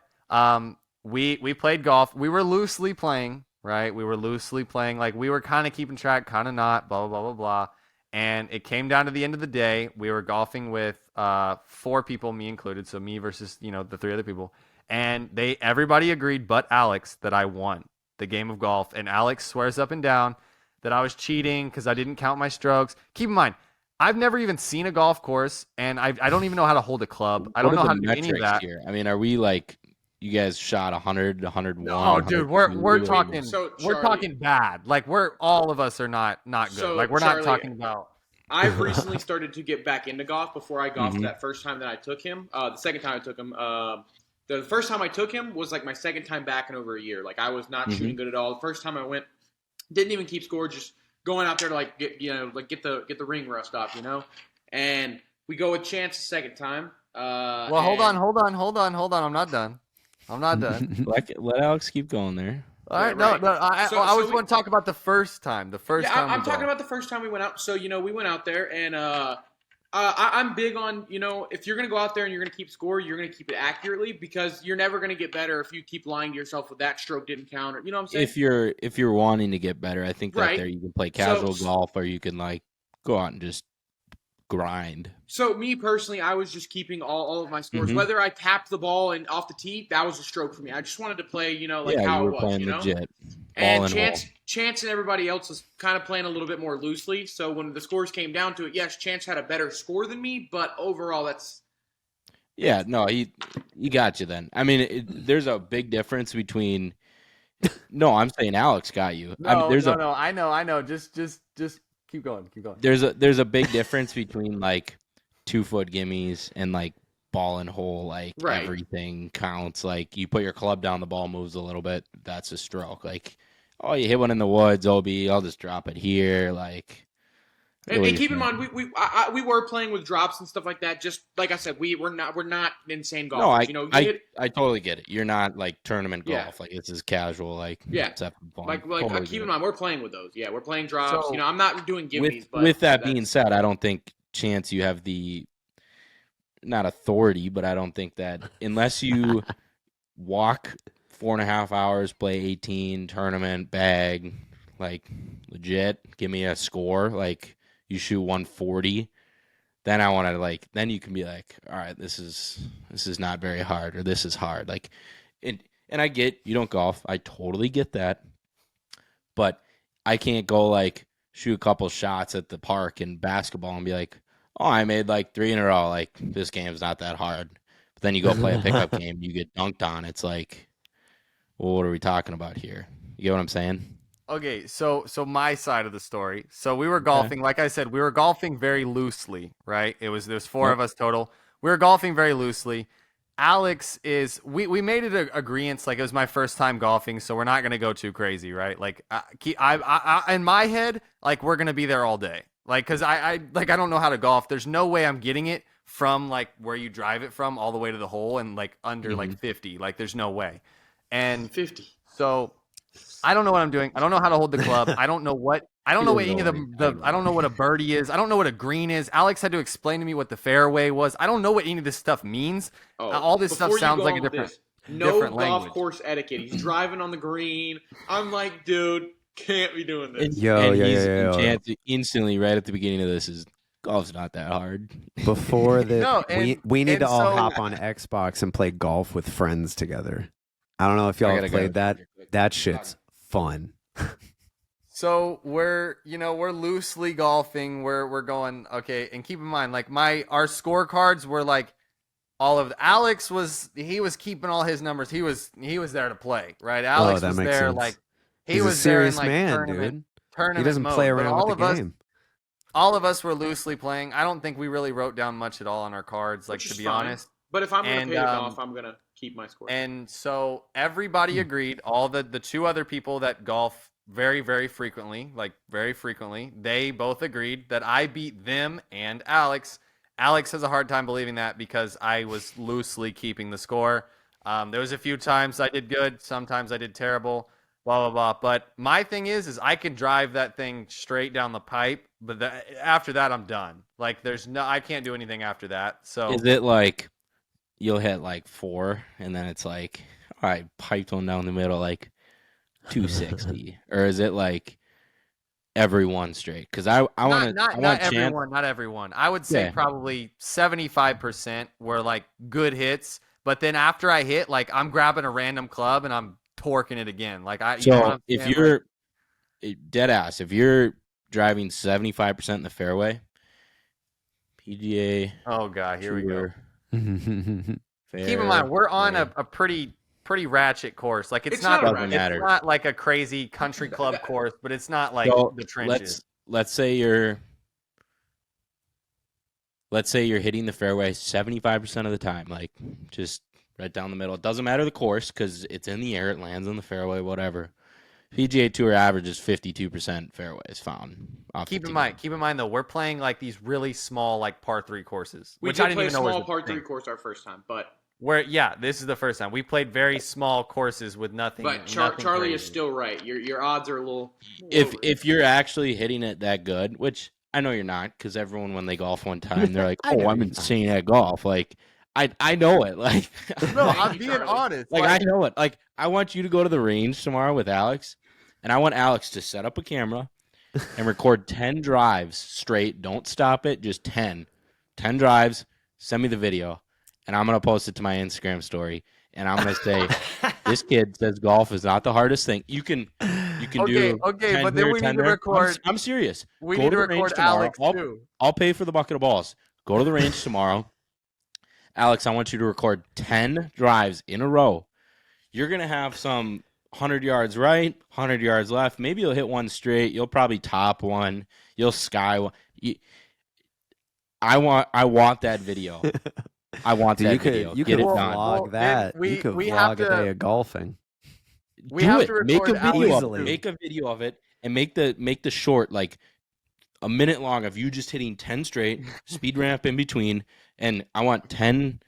we played golf. We were loosely playing, right? We were loosely playing. Like, we were kind of keeping track, kind of not, blah, blah, blah, blah, blah. And it came down to the end of the day. We were golfing with 4 people, me included. So me versus, the 3 other people. And everybody agreed but Alex that I won the game of golf. And Alex swears up and down that I was cheating because I didn't count my strokes. Keep in mind, I've never even seen a golf course, and I don't even know how to hold a club. I don't know how to do any of that. Here? I mean, are we like, you guys shot 100, 101? No, dude, we're talking we're talking bad. Like, all of us are not good. So, like, we're Charlie, not talking about. I've recently started to get back into golf before I golfed that first time that I took him. The second time I took him, the first time I took him was like my second time back in over a year. Like, I was not shooting good at all. The first time I went, didn't even keep score, just going out there to like get the ring rust off, And we go with Chance the second time. Well, hold on. I'm not done. Let Alex keep going there. All right, no. I always want to talk about the first time. I'm talking about the first time we went out. So we went out there, and I'm big on if you're gonna go out there and you're gonna keep score, you're gonna keep it accurately, because you're never gonna get better if you keep lying to yourself with that stroke didn't count, or you know what I'm saying. If you're wanting to get better, I think that there you can play casual golf, or you can like go out and just grind. So me personally, I was just keeping all of my scores. Whether I tapped the ball and off the tee, that was a stroke for me. I just wanted to play, how you were it was, playing legit. And Chance and everybody else was kind of playing a little bit more loosely. So when the scores came down to it, yes, Chance had a better score than me, but overall, that's. Yeah, no, he got you then. I mean, there's a big difference between. No, I'm saying Alex got you. I know. Just keep going. There's a big difference between like 2-foot gimmies and like ball and hole. Like everything counts. Like, you put your club down, the ball moves a little bit, that's a stroke. Like, oh, you hit one in the woods, OB, I'll just drop it here. Like, and keep in mind, we were playing with drops and stuff like that. Just like I said, we're not insane golfers. No, I totally get it. You're not like tournament golf. Like, this is casual. Like, it's fun. Like totally keep in mind, we're playing with those. Yeah, we're playing drops. So, I'm not doing gimmies. With that being said, I don't think, Chance, you have the not authority, but I don't think that unless you walk 4.5 hours, play 18, tournament, bag, like legit, give me a score, like you shoot 140, then I want to then you can be like, all right, this is not very hard, or this is hard. Like, and I get you don't golf. I totally get that. But I can't go like shoot a couple shots at the park in basketball and be like, oh, I made like 3 in a row. Like, this game's not that hard. But then you go play a pickup game, you get dunked on. It's like, well, what are we talking about here? You get what I'm saying? Okay, so my side of the story. So we were golfing, like I said, we were golfing very loosely, right? There's 4 of us total. We were golfing very loosely. Alex we made it agreeance, like it was my first time golfing, so we're not gonna go too crazy, right? Like, I in my head, like, we're gonna be there all day. Like, because I don't know how to golf. There's no way I'm getting it from, like, where you drive it from all the way to the hole and, like, under, like, 50. Like, there's no way. And 50. So I don't know what I'm doing. I don't know how to hold the club. I don't know what any of the I don't know what a birdie is. I don't know what a green is. Alex had to explain to me what the fairway was. I don't know what any of this stuff means. All this stuff sounds like a different golf language. Course etiquette. He's driving on the green. I'm like, dude, can't be doing this. And Chance instantly, right at the beginning of this, is Golf's not that hard. Before the No, we need and to all so- hop on Xbox and play golf with friends together. I don't know if y'all I have gotta go. played that. That shit's fun. So we're loosely golfing. We're going okay, and keep in mind, like our scorecards were like all of Alex was keeping all his numbers. He was there to play, right? Alex that was makes there sense. like he He's was a there in serious like man, tournament dude. tournament He doesn't mode. play But around all with of the us, game. all of us were loosely playing. I don't think we really wrote down much at all on our cards, like Which to is be fine. honest. But if I'm going to And, pay the golf, I'm going to keep my score. And so everybody agreed, all the two other people that golf very, very frequently, they both agreed that I beat them and Alex. Alex has a hard time believing that because I was loosely keeping the score. There was a few times I did good, sometimes I did terrible, blah, blah, blah. But my thing is I can drive that thing straight down the pipe, but after that, I'm done. Like, I can't do anything after that. So Is it like you'll hit like 4, and then it's like, all right, piped one down the middle, like 260, or is it like every one straight? Because I want not everyone. I would say probably 75% were like good hits, but then after I hit, like I'm grabbing a random club and I'm torquing it again. Like if you're dead ass, if you're driving 75% in the fairway, PGA. Oh god, here we go. Fair, Keep in mind, we're on a pretty ratchet course. Like it's not like a crazy country club course, but it's not like the trenches. Let's say you're hitting the fairway 75% of the time, like just right down the middle. It doesn't matter the course because it's in the air, it lands on the fairway, whatever. PGA Tour average is 52% fairways found. Keep in mind though, we're playing like these really small like par 3 courses, which I didn't even know was a small par 3 course our first time, but this is the first time we played very small courses with nothing. But Charlie is still right. Your odds are a little. If you're actually hitting it that good, which I know you're not, because everyone when they golf one time they're like, "Oh, I'm insane at golf." Like I know it. Like no, I'm being honest. Like I know it. Like I want you to go to the range tomorrow with Alex, and I want Alex to set up a camera and record 10 drives straight. Don't stop it. Just 10 drives. Send me the video. And I'm going to post it to my Instagram story. And I'm going to say, this kid says golf is not the hardest thing. You can do. Okay, 10 but here, then we 10 need to there. record. I'm serious. We Go need to to the range record tomorrow. Alex too. I'll pay for the bucket of balls. Go to the range tomorrow. Alex, I want you to record 10 drives in a row. You're going to have some 100 yards right, 100 yards left. Maybe you'll hit one straight. You'll probably top one. You'll sky one. I want that video. I want that video. You Get could it done. vlog that. You could vlog a day of golfing. We have to make a record video Alex of it. too. Make a video of it and make the short like a minute long of you just hitting 10 straight, speed ramp in between, and I want 10.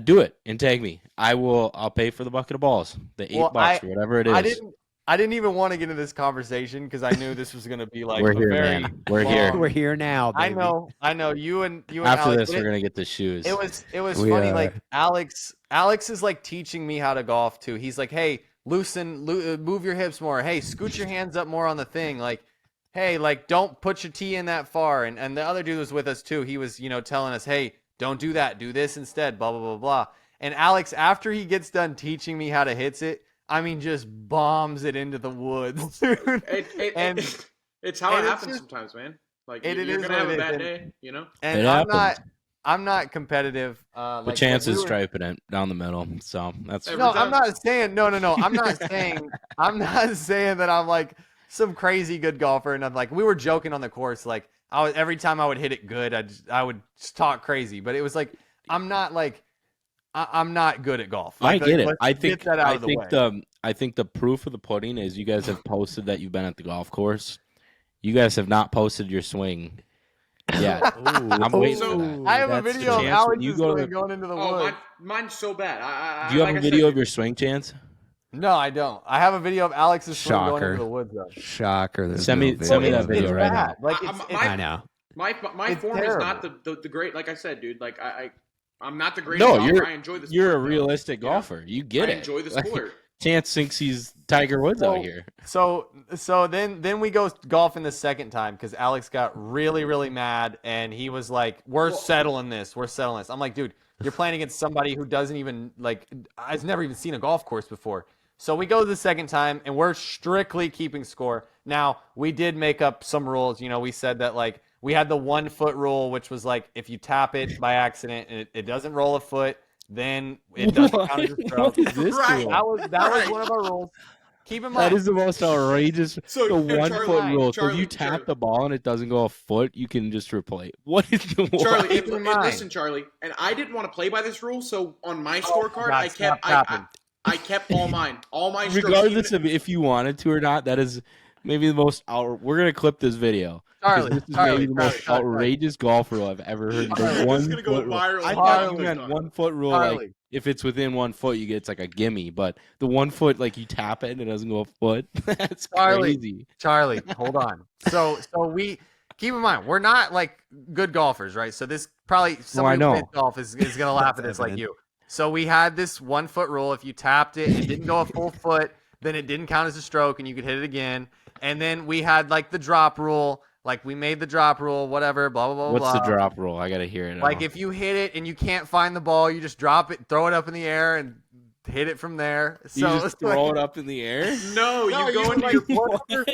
Do it and tag me. I'll pay for the bucket of balls, the $8 or whatever it is. I didn't even want to get into this conversation because I knew this was going to be like We're here, very man. We're here. We're here now, baby. I know. You and After Alex, this, we're gonna get the shoes. It was funny. Like Alex is like teaching me how to golf too. He's like, hey, move your hips more. Hey, scoot your hands up more on the thing. Like, hey, like don't put your tee in that far. And the other dude was with us too. He was telling us, hey, don't do that. Do this instead. Blah blah blah blah. And Alex, after he gets done teaching me how to hit it, I mean, just bombs it into the woods. It's how it happens sometimes, man. Like you're gonna have a bad day, And I'm not competitive. The chance is striping it down the middle. So that's I'm not saying no. I'm not saying that I'm like some crazy good golfer. And I'm like, we were joking on the course. Like every time I would hit it good, I would just talk crazy. But it was like I'm not good at golf. I get it. I think the proof of the pudding is you guys have posted that you've been at the golf course. You guys have not posted your swing. Yeah, I'm waiting for that. I have a video of Alex going into the woods. Mine's so bad. Do you have a video of your swing, Chance? No, I don't. I have a video of Alex's swing going into the woods. Though. Shocker! Send me that video right now. Like I know. My form is not the great. Like I said, dude. Like I'm not the greatest. No, golfer. I enjoy the sport. You're a realistic golfer. You get it. I enjoy the sport. Chance thinks he's Tiger Woods out here. So then we go golfing the second time because Alex got really mad and he was like, "We're settling this. We're settling this." I'm like, "Dude, you're playing against somebody who doesn't even has never even seen a golf course before." So we go the second time and we're strictly keeping score. Now we did make up some rules. We said that we had the 1 foot rule, which was like if you tap it by accident and it doesn't roll a foot, then it doesn't count as a stroke. What is this Right. rule? That was one of our rules. Keep in mind. That is the most outrageous. So, the 1 Charlie, foot rule. So if you Charlie. tap the ball and it doesn't go a foot, you can just replay it. What is the Charlie, Keep in mind. listen, Charlie, and I didn't want to play by this rule, so on my scorecard, God, I stop kept tapping. I kept all mine, strokes. Regardless of if you wanted to or not, that is maybe the most. We're gonna clip this video. Charlie, This is Charlie, maybe the most Charlie. outrageous golf rule I've ever heard. The Charlie, this 1 is gonna go foot rule. viral. I thought you Charlie. meant 1 foot rule. Charlie. Like if it's within 1 foot, you get it's like a gimme. But the 1 foot, like you tap it and it doesn't go a foot. That's Charlie. crazy. Charlie, hold on. So we keep in mind we're not good golfers, right? So this probably somebody who plays golf is gonna laugh at this like you. So we had this 1 foot rule. If you tapped it, it didn't go a full foot, then it didn't count as a stroke, and you could hit it again. And then we had the drop rule. We made the drop rule, whatever, blah blah blah. What's the drop rule? I gotta hear it. If you hit it and you can't find the ball, you just drop it, throw it up in the air, and hit it from there. You just throw it up in the air. No, you go into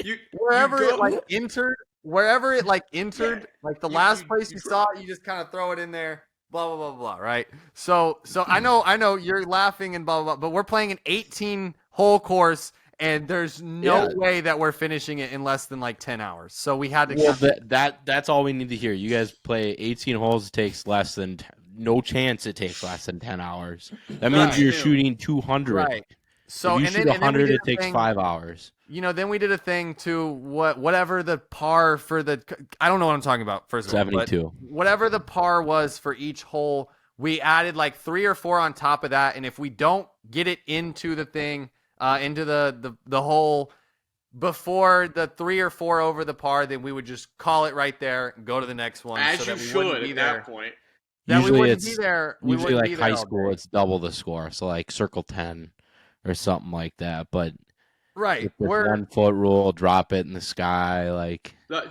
your wherever it entered, the last place you saw it, you just kind of throw it in there. Blah blah blah blah. Right. So I know you're laughing and blah blah blah, but we're playing an 18-hole course, and there's no way that we're finishing it in less than 10 hours. So we had to. Well, that's all we need to hear. You guys play 18 holes. It takes less than. No chance it takes less than 10 hours. That means you're shooting 200. Right. So if you shoot 100, it takes 5 hours. Then we did a thing to whatever the par for the. I don't know what I'm talking about. First of all, 72. Whatever the par was for each hole, we added 3 or 4 on top of that. And if we don't get it into the thing, into the hole before the 3 or 4 over the par, then we would just call it right there and go to the next one. As so you that we should be at there. that point. That usually we wouldn't it's be there. usually high school. It's double the score, so circle 10 or something like that. But right, we're 1 foot rule. Drop it in the sky.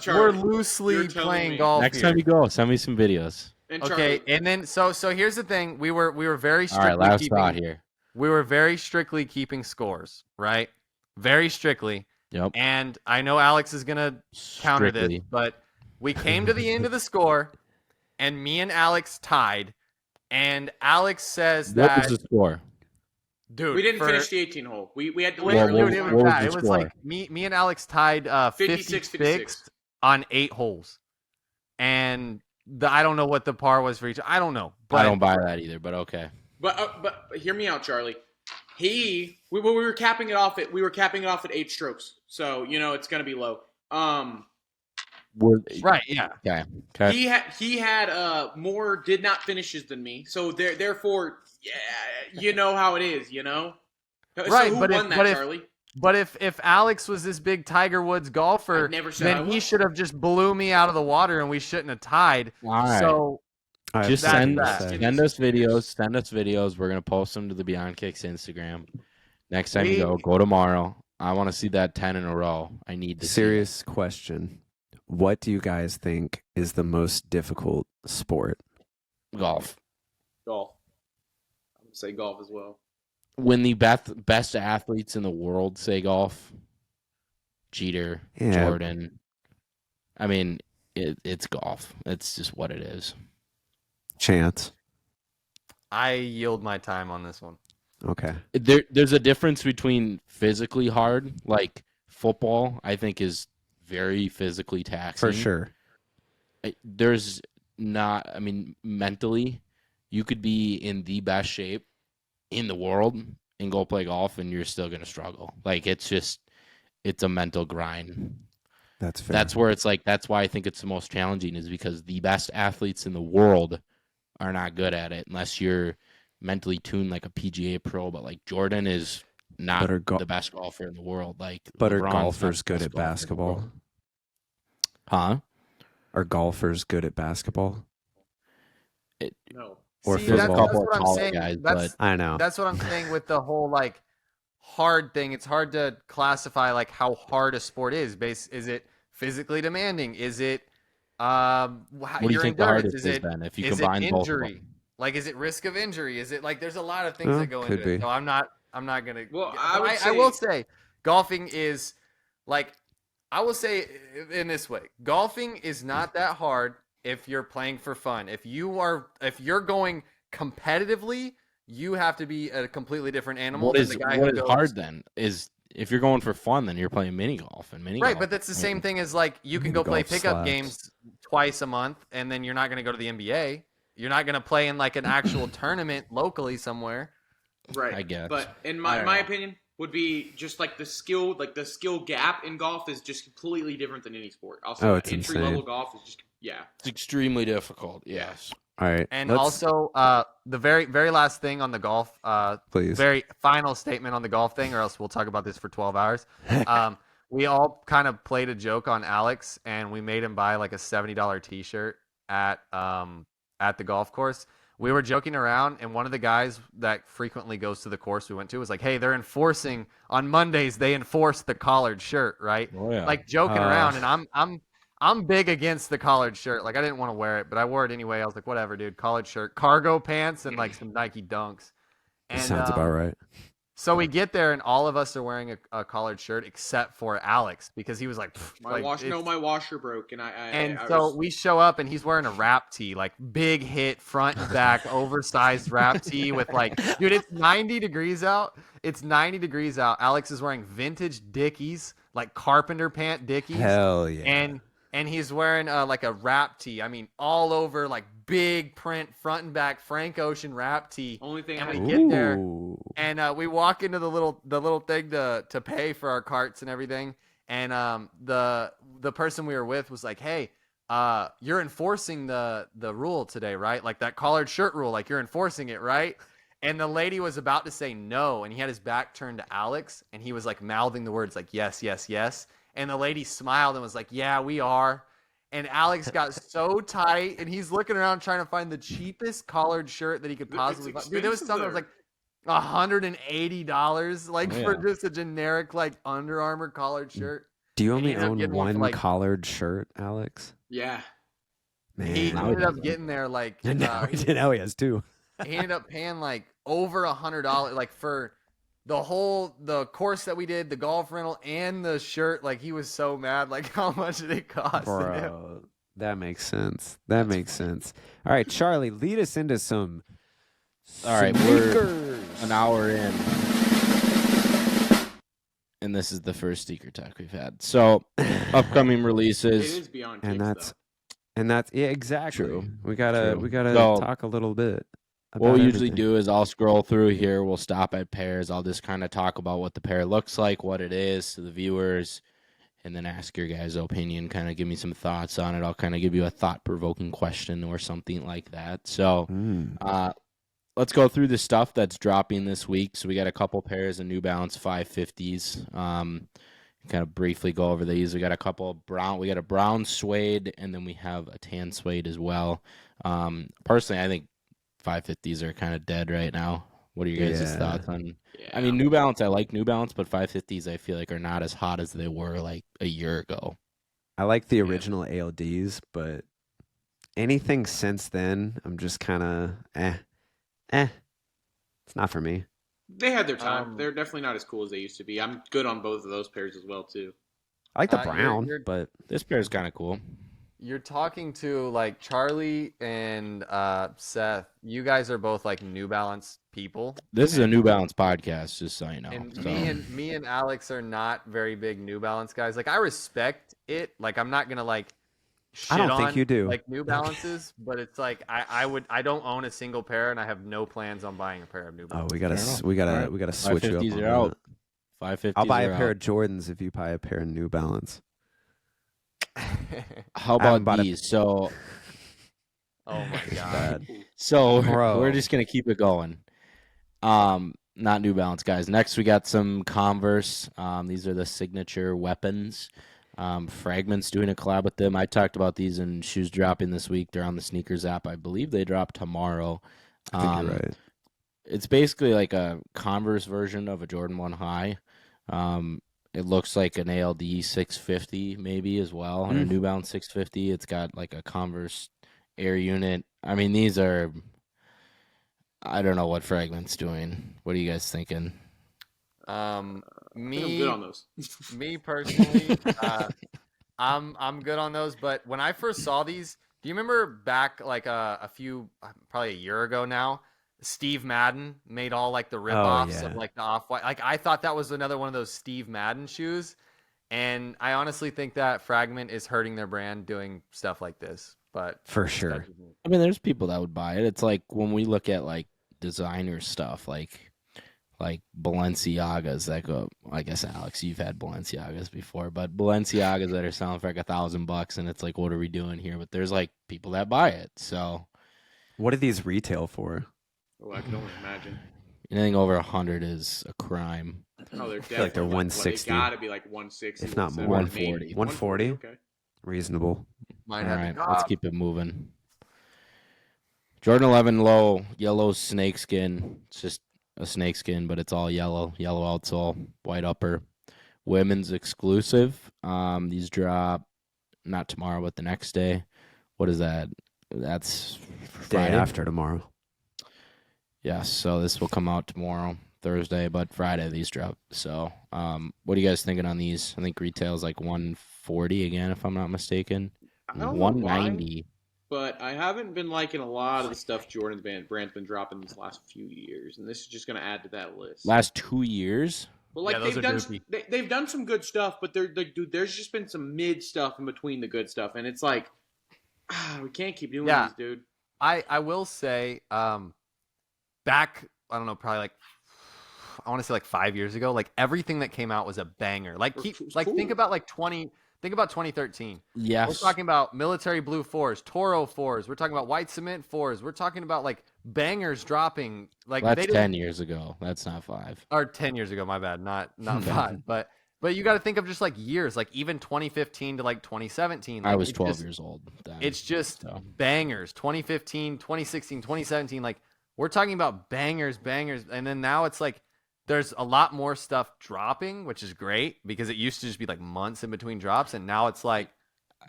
Charlie, we're loosely playing golf. Next time you go, send me some videos. And okay, and then so here's the thing: we were very strictly All right, last thought here. We were very strictly keeping scores, right? Very strictly. Yep. And I know Alex is gonna counter this, but we came to the end of the score, and me and Alex tied. And Alex says what was the score? Dude, we didn't finish the 18 hole. We had to Well, leave. It what was the was score? me and Alex tied 56 on 8 holes. And I don't know what the par was for each. I don't know. But I don't buy that either, but okay. But hear me out, Charlie. We were capping it off at 8 strokes. So, it's going to be low. Right, yeah. Okay. He had more did not finishes than me. So therefore, you know how it is, Right, so who won that, Charlie? But if Alex was this big Tiger Woods golfer, then he should have just blew me out of the water and we shouldn't have tied. All right. So just send us videos. Send us videos. We're gonna post them to the Beyond Kicks Instagram. Next time you go tomorrow. I want to see that 10 in a row. I need to. Serious question. What do you guys think is the most difficult sport? Golf. I'm gonna say golf as well. When the best athletes in the world say golf, Jeter, Jordan. I mean, it's golf. It's just what it is. Chance. I yield my time on this one. Okay. There's a difference between physically hard, like football, I think is very physically taxing. For sure. There's not, mentally, you could be in the best shape in the world and go play golf and you're still going to struggle. It's a mental grind. That's fair. That's where that's why I think it's the most challenging is because the best athletes in the world are not good at it unless you're mentally tuned like a PGA pro. But Jordan is not the best golfer in the world. But are golfers good at basketball? Huh? Are golfers good at basketball? No. Or there's a couple of taller guys, but I know. That's what I'm saying with the whole hard thing. It's hard to classify like how hard a sport is. Is it physically demanding? Is it What do you your think the endurance? hardest is then if you Is it combine both of injury? them? Like, is it risk of injury? Is it like there's a lot of things that go Could into it. be. So I'm not gonna. Well, but I would I will say- say golfing is like, I will say in this way, golfing is not that hard if you're playing for fun. If you're going competitively, you have to be a completely different animal What than is the guy what who is goes, hard then is if you're going for fun, then you're playing mini golf and mini right, golf. but that's the same thing as like you can go play Golf pickup slaps. games twice a month, and then you're not going to go to the NBA. You're not going to play in like an actual tournament locally somewhere. Right. I guess. But in I don't my know. opinion, would be just like the skill gap in golf is just completely different than any sport. Also, it's entry level insane. golf is just It's extremely difficult. Yes. All right. And let's- also, the very last thing on the golf, please. very final statement on the golf thing, or else we'll talk about this for 12 hours. We all kind of played a joke on Alex, and we made him buy like a $70 T-shirt at the golf course. We were joking around, and one of the guys that frequently goes to the course we went to was like, "Hey, they're enforcing on Mondays. They enforce the collared shirt, right?" Oh yeah. Like joking around, and I'm big against the collared shirt. Like I didn't want to wear it, but I wore it anyway. I was like, whatever, dude. Collared shirt, cargo pants, and like some Nike Dunks. And Sounds about right. so we get there, and all of us are wearing a collared shirt except for Alex because he was like, my washer broke, and and I so was, we show up, and he's wearing a wrap tee, like big hit, front and back, oversized wrap tee with like, dude, it's 90 degrees out. It's 90 degrees out. Alex is wearing vintage Dickies, like carpenter pant Dickies. Hell yeah. And he's wearing like a wrap tee. I mean, all over, like big print, front and back, Frank Ocean wrap tee. only thing and I we had get there, Ooh. and we walk into the little thing to pay for our carts and everything. And the person we were with was like, "Hey, you're enforcing the rule today, right? Like that collared shirt rule, like you're enforcing it, right?" And the lady was about to say no, and he had his back turned to Alex, and he was like mouthing the words like yes, yes, yes. And the lady smiled and was like, "Yeah, we are." And Alex got so tight, and he's looking around trying to find the cheapest collared shirt that he could possibly find. Dude, there was something that was like $180, like Oh, for yeah. just a generic like Under Armour collared shirt. Do you and only he ended up own getting one for, one like- collared shirt, Alex? yeah. Man. He now he ended up doesn't. getting there like now he has two. he ended up paying like over $100, like for the course that we did, the golf rental and the shirt. Like he was so mad. Like how much did it cost him? Bro, that makes sense. That makes sense. All right, Charlie, lead us into some All right, we're sneakers. an hour in, and this is the first sneaker talk we've had. So, upcoming It releases. is beyond And kicks, that's yeah, exactly. True. We gotta True. talk a little bit. What about we usually everything. do is I'll scroll through here. We'll stop at pairs. I'll just kind of talk about what the pair looks like, what it is to the viewers, and then ask your guys' opinion. Kind of give me some thoughts on it. I'll kind of give you a thought-provoking question or something like that. So, let's go through the stuff that's dropping this week. So we got a couple pairs of New Balance 550s. Kind of briefly go over these. We got a couple of brown. We got a brown suede, and then we have a tan suede as well. Personally, I think 550s are kind of dead right now. What are your guys' Yeah. thoughts on? Yeah. I mean, New Balance. I like New Balance, but 550s I feel like are not as hot as they were like a year ago. I like the original ALDs, but anything since then, I'm just kind of It's not for me. they had their time. They're definitely not as cool as they used to be. I'm good on both of those pairs as well too. I like the You're- brown, you're- but This pair is kind of cool. You're talking to like Charlie and Seth. You guys are both like New Balance people. This is a New Balance podcast, just so you know. And So, me and Alex are not very big New Balance guys. Like I respect it. Like I'm not gonna like shit I don't think on, you do. like New Balances, but it's like I don't own a single pair, and I have no plans on buying a pair of New oh, Balance. we gotta Fair enough. we gotta Alright. we gotta switch you up. 550s on are out. that. 550s. I'll buy a are pair out. of Jordans if you buy a pair of New Balance. How I haven't about bought a- these? So, Oh my It's god. bad. so Bro. we're just gonna keep it going. Not New Balance, guys. Next, we got some Converse. These are the signature weapons. Fragments doing a collab with them. I talked about these in shoes dropping this week. They're on the sneakers app. I believe they drop tomorrow. I think you're right. It's basically like a Converse version of a Jordan 1 High. It looks like an ALD 650 maybe as well, and a New Balance 650. It's got like a Converse air unit. I mean, these are. I don't know what Fragment's doing. What are you guys thinking? I think I'm good on those. Me personally, I'm good on those. But when I first saw these, do you remember back like a few, probably a year ago now, Steve Madden made all like the ripoffs of like the Off-White. Like I thought that was another one of those Steve Madden shoes, and I honestly think that Fragment is hurting their brand doing stuff like this. But For sure. I mean, there's people that would buy it. It's like when we look at like designer stuff, like Balenciagas that go. I guess Alex, you've had Balenciagas before, but Balenciagas that are selling for like $1,000, and it's like, what are we doing here? But there's like people that buy it. So, What do these retail for? Oh, I can only imagine. anything over 100 is a crime. Oh, they're feel like they're definitely 160. They gotta be like 160, If not more. 140. 140? Okay. Reasonable. might All have right, to let's keep it moving. Jordan 11 low, yellow snakeskin. It's just a snakeskin, but it's all yellow outsole, white upper. Women's exclusive. These drop not tomorrow, but the next day. What is that? That's Day Friday. after tomorrow. Yes, so this will come out tomorrow, Thursday, but Friday these drop. So, what are you guys thinking on these? I think retail is like 140 again, if I'm not mistaken. I don't know 190. But I haven't been liking a lot of the stuff Jordan's brand's been dropping these last few years, and this is just going to add to that list. Last 2 years. Well, like Yeah, those they've are done, doofy. they've done some good stuff, but dude, there's just been some mid stuff in between the good stuff, and it's like, we can't keep doing Yeah. these, dude. I will say, back, I don't know, probably like, I want to say like 5 years ago, like everything that came out was a banger. Like, It was like cool. think about 2013. Yes. We're talking about military blue 4s, Toro 4s. We're talking about white cement 4s. We're talking about like bangers dropping. Like That's they 10 years ago. That's not 5. or 10 years ago. My bad, not 5. But you got to think of just like years, like even 2015 to like 2017. Like, I was it's 12 just- years old then. It's just so. bangers. 2015, 2016, 2017. Like we're talking about bangers, and then now it's like there's a lot more stuff dropping, which is great because it used to just be like months in between drops, and now it's like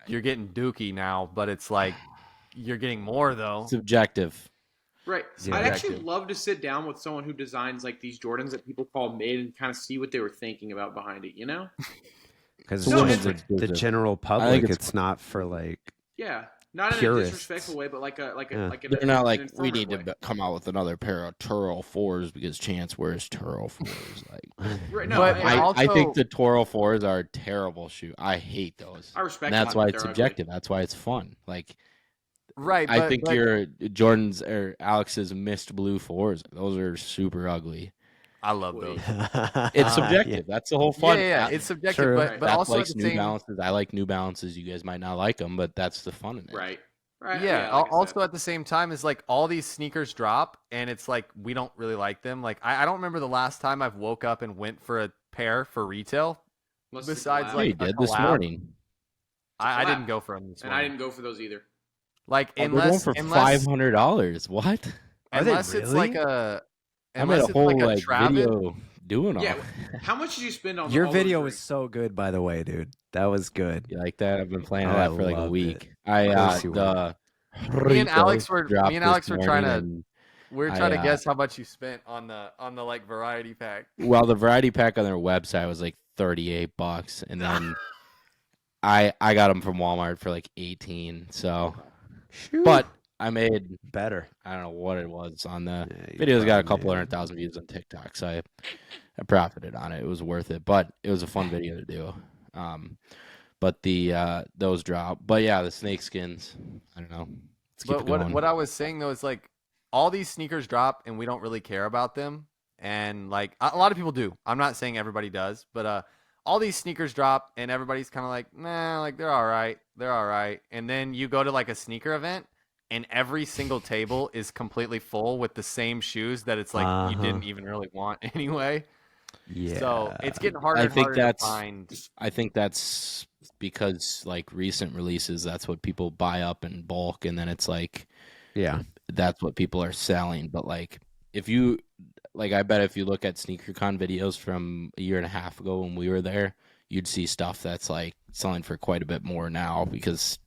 you're getting dookie now, but it's like you're getting more though. Subjective. Right. Yeah. I'd actually Objective. love to sit down with someone who designs like these Jordans that people call mid and kind of see what they were thinking about behind it. You know? Because No, it's it's- the general I public. think It's not for like. Yeah. Not in a Purists. disrespectful way, but like Yeah. an They're not an like, we informative need way. to come out with another pair of Toro 4s because Chance wears Toro 4s. Like, Right. No, But I, I I think also- the Toro 4s are a terrible shoe. I hate those. I respect And that's them, why but it's they're subjective. That's why it's fun. Like, Right. I but- think but your Jordan's or Alex's mist blue 4s, those are super ugly. I love Wait. those. It's subjective. That's the whole fun. Yeah, it's subjective, True. but That also at likes the New same Balances. I like New Balances. You guys might not like them, but that's the fun in it. Right. Right. Yeah. like I Also, said. at the same time, is like all these sneakers drop, and it's like we don't really like them. Like I don't remember the last time I've woke up and went for a pair for retail. Unless it's a besides, collab. Yeah, like, you a did this collab. morning. I collab. didn't go for them this and morning. I didn't go for those either. Like Oh, they're going unless for unless $500. What? Are they unless it's like really? a I made unless a it's whole like a like Travis. video doing all. Yeah. How much did you spend on Your all those video rings? was so good, by the way, dude. That was good. You like that? I've been playing Oh, that I for like a loved week. it. I Of course you the Me and Alex Rico were dropped this trying to morning, we're I, trying to uh, guess how much you spent on the like variety pack. and well, the variety pack on their website was like $38, and then I got them from Walmart for like 18. So, Shoot. but I made better. I don't know what it was on the Yeah, you video's got a probably couple made- 100,000 views on TikTok, so I profited on it. It was worth it, but it was a fun video to do. But the those drop. But yeah, the snake skins. I don't know. Let's keep But it going. what I was saying though is like all these sneakers drop and we don't really care about them, and like a lot of people do. I'm not saying everybody does, but all these sneakers drop and everybody's kind of like, nah, like they're all right. And then you go to like a sneaker event and every single table is completely full with the same shoes that it's like you Uh-huh. didn't even really want anyway. Yeah. So it's getting harder I and think harder that's- to find. I think that's because like recent releases, that's what people buy up in bulk, and then it's like yeah. that's what people are selling. But like if you like I bet if you look at SneakerCon videos from a year and a half ago when we were there, you'd see stuff that's like selling for quite a bit more now because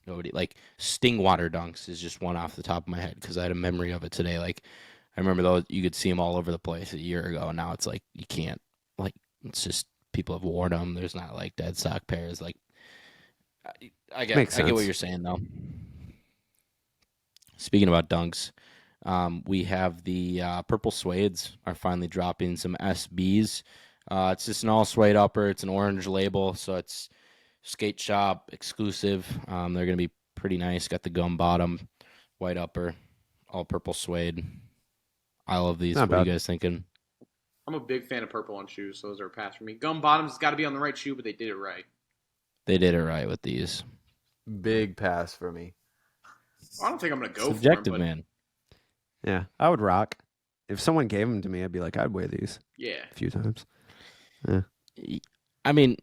nobody like Sting water dunks is just one off the top of my head because I had a memory of it today. Like I remember those, you could see them all over the place a year ago, and now it's like you can't, like it's just people have worn them. There's not like dead stock pairs. Like I get what you're saying though. Speaking about dunks, we have the purple suedes are finally dropping some SBs. It's just an all suede upper. It's an orange label, so it's skate shop exclusive. They're gonna be pretty nice. Got the gum bottom, white upper, all purple suede. I love these. What are you guys thinking? I'm a big fan of purple on shoes, so those are a pass for me. Gum bottoms has got to be on the right shoe, but they did it right. They did it right with these. Big pass for me. I don't think I'm gonna go Subjective, for them, man. Yeah, I would rock. If someone gave them to me, I'd be like, I'd wear these. Yeah, a few times. Yeah. I mean,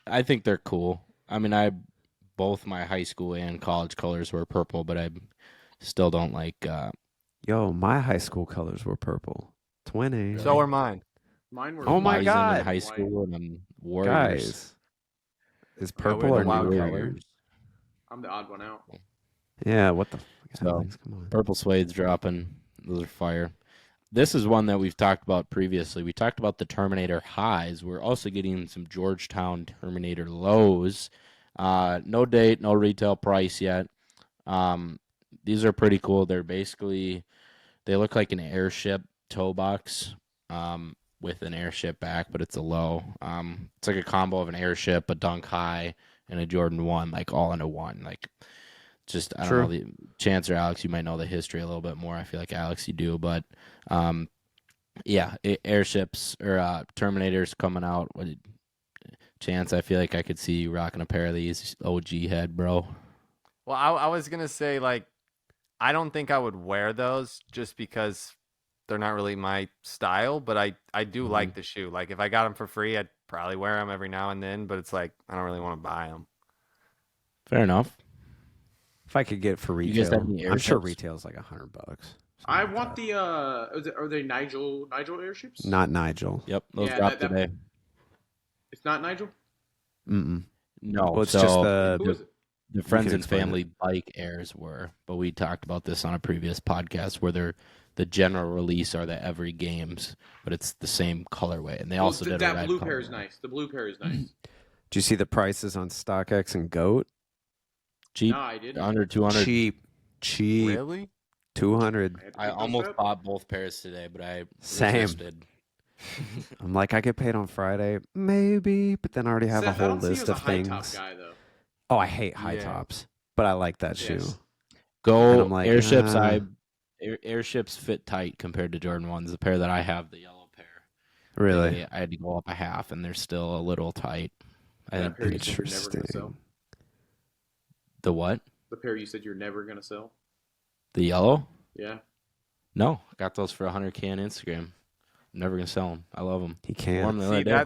I think they're cool. I mean, both my high school and college colors were purple, but I still don't like. Yo, my high school colors were purple. 20. So are mine. mine were. Oh my Bison God. In high school and Warriors. Guys, is purple we're our the wild new color. color? I'm the odd one out. Yeah, what the fuck? So, Alex, come on. Purple suede's dropping. Those are fire. This is one that we've talked about previously. We talked about the Terminator highs. We're also getting some Georgetown Terminator lows. No date, no retail price yet. These are pretty cool. They're basically, they look like an airship toe box with an airship back, but it's a low. It's like a combo of an airship, a dunk high, and a Jordan 1, like all into one. Like, just, I don't know, the Chance or Alex, you might know the history a little bit more. I feel like, Alex, you do. But, yeah, airships or Terminators coming out. Chance, I feel like I could see you rocking a pair of these. OG head, bro. Well, I was going to say, like, I don't think I would wear those just because they're not really my style, but I do like the shoe. Like, if I got them for free, I'd probably wear them every now and then, but it's like, I don't really want to buy them. Fair enough. If I could get it for You guys retail, have any I'm sure airships? retail's like $100. I want the. Are they Nigel airships? Not Nigel. Yep, those Yeah, dropped that- today. It's not Nigel. Mm-mm. No, Well, it's so just Who is it? the Friends can and explain Family bike airs were, but we talked about this on a previous podcast where they're the general release are the every games, but it's the same colorway, and they also did a that red blue pair is colorway. nice. The blue pair is nice. Do you see the prices on StockX and GOAT? Cheap, No, I didn't. under 200. Cheap. Really? 200. had to I pick those almost up. bought both pairs today, but I Same. resisted. I'm like, I get paid on Friday, maybe, but then I already have Seth, a whole I don't see you list as a of high things. top guy though. Oh, I hate high Yeah. tops, but I like that shoe. Yes. And Go I'm like, airships. ah. Airships fit tight compared to Jordan 1s. The pair that I have, the yellow pair, Really? I had to go up a half, and they're still a little tight. I think That pair you said you're never gonna Interesting. sell. the what? The pair you said you're never gonna sell. The yellow? Yeah. No, got those for 100K on Instagram. I'm never gonna sell them. I love them. He can't. One See, day.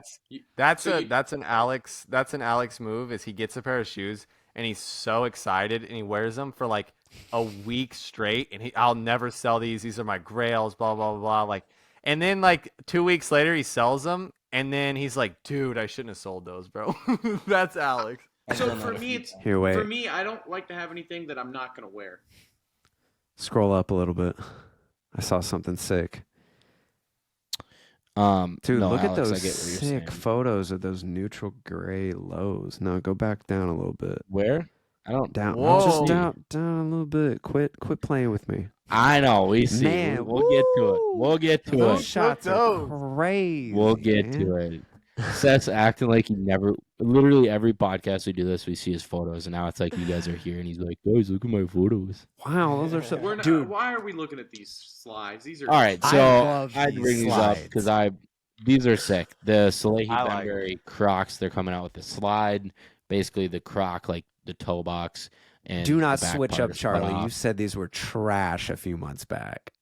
that's So an Alex move is he gets a pair of shoes and he's so excited and he wears them for like a week straight and I'll never sell these are my grails, blah blah blah blah. Like, and then like 2 weeks later he sells them and then he's like, dude, I shouldn't have sold those, bro. That's Alex. So for me, it's Here, wait. for me. I don't like to have anything that I'm not gonna wear. Scroll up a little bit. I saw something sick. Dude, no, look Alex, at I those get what you're sick saying. photos of those neutral gray lows. No, go back down a little bit. Where? I don't. Down, Whoa. just down a little bit. Quit playing with me. I know. We see. Man, we'll get to it. We'll get to Those it. shots are those. crazy. We'll get to it. Seth's acting like he never. Literally every podcast we do this, we see his photos, and now it's like you guys are here, and he's like, "Guys, look at my photos." Wow, those are so. We're not, Dude, why are we looking at these slides? These are All right, I so love I'd these bring these up slides. because these are sick. The Salehi I like Benberry Crocs, they're coming out with the slide, basically the Croc, like the toe box. And do not the back switch part up, is cut Charlie. off. You said these were trash a few months back.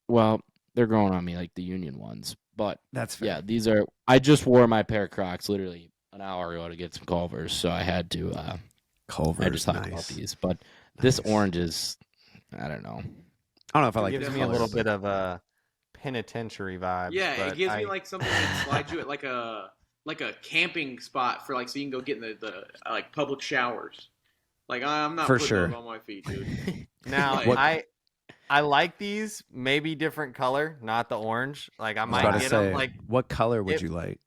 Well, they're growing on me like the Union ones, but That's fair. yeah, these are. I just wore my pair of Crocs literally an hour ago to get some Culvers, so I had to. Culver's I just talked nice. about these, but this Nice. orange is. I don't know. I don't know if I It like gives the me a little colors. bit of a penitentiary vibes. Yeah, but it gives me like something that slides you at like a camping spot for like so you can go get in the like public showers. Like I'm not For putting sure. those on my feet, dude. Now Like- I like these, maybe different color, not the orange. Like I I was might about to get say, them. Like what color would if- you like?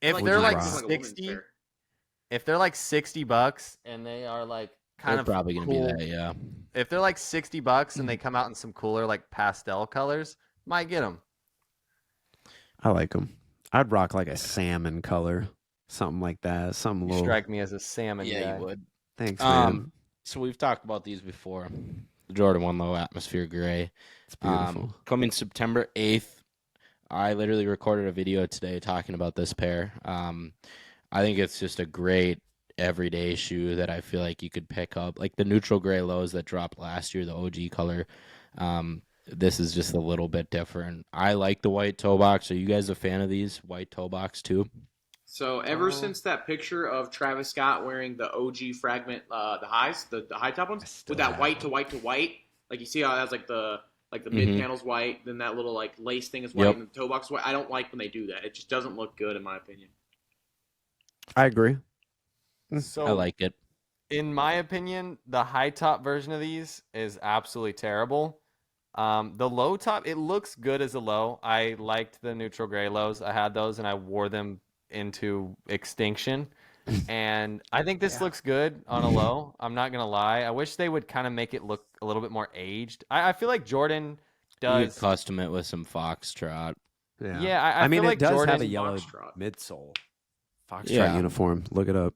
if like they're would like you rock? a woman's 60, pair. if they're like $60 and they are like kind They're of probably gonna cool, be that, yeah. if they're like $60 and they come out in some cooler like pastel colors, might get them. I like them. I'd rock like a salmon color, something like that. Something You little. strike me as a salmon guy. Yeah, you would. Thanks, man. So we've talked about these before. The Jordan 1 Low Atmosphere Gray. It's beautiful. Coming September 8th. I literally recorded a video today talking about this pair. I think it's just a great everyday shoe that I feel like you could pick up. Like the neutral gray lows that dropped last year, the OG color. This is just a little bit different. I like the white toe box. Are you guys a fan of these white toe box too? So ever since that picture of Travis Scott wearing the OG fragment, the highs, the high top ones, still with that have white them. to white to white, like you see how it has like the Mhm. mid panel's white, then that little like lace thing is white, Yep. and the toe box is white. I don't like when they do that. It just doesn't look good in my opinion. I agree. So I like it. in my opinion, the high top version of these is absolutely terrible. The low top, it looks good as a low. I liked the neutral gray lows. I had those and I wore them into extinction. And I think this looks good on a low. I'm not gonna lie. I wish they would kind of make it look a little bit more aged. I feel like Jordan You could does. custom it with some foxtrot. Yeah, I mean, feel it like does have a Jordan- yellow Foxtrot. midsole. Foxtrot Yeah. uniform. Look it up.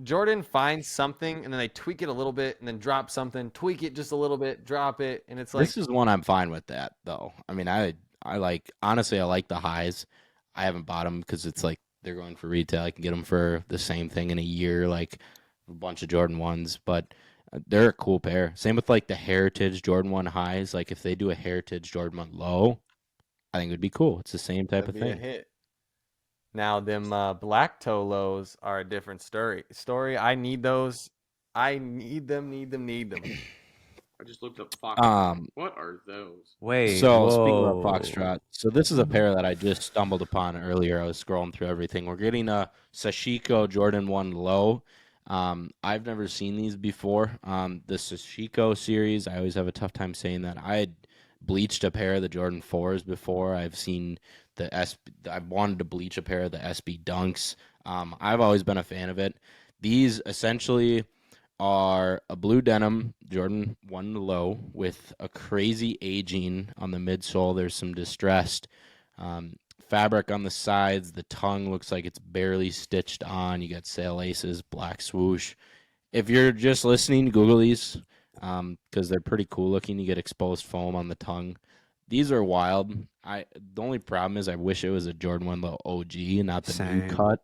Jordan finds something and then they tweak it a little bit and then drop something, tweak it just a little bit, drop it, and it's like This is one I'm fine with that though. I mean, I like honestly I like the highs. I haven't bought them because it's like they're going for retail. I can get them for the same thing in a year, like a bunch of Jordan 1s, but they're a cool pair. Same with like the Heritage Jordan 1 highs. Like if they do a Heritage Jordan 1 low, I think it would be cool. It's the same type that'd of be a thing. hit. Now them black toe lows are a different story. I need those. I need them. I just looked up Fox. What are those? Wait. So speaking of whoa. Foxtrot, so this is a pair that I just stumbled upon earlier. I was scrolling through everything. We're getting a Sashiko Jordan 1 low. I've never seen these before. The Sashiko series, I always have a tough time saying that. I had bleached a pair of the Jordan 4s before. I've seen I've wanted to bleach a pair of the SB Dunks. I've always been a fan of it. These essentially are a blue denim Jordan 1 low with a crazy aging on the midsole. There's some distressed fabric on the sides. The tongue looks like it's barely stitched on. You got sail laces, black swoosh. If you're just listening, Google these because they're pretty cool looking. You get exposed foam on the tongue. These are wild. The only problem is I wish it was a Jordan 1 low OG, not the Same. new cut.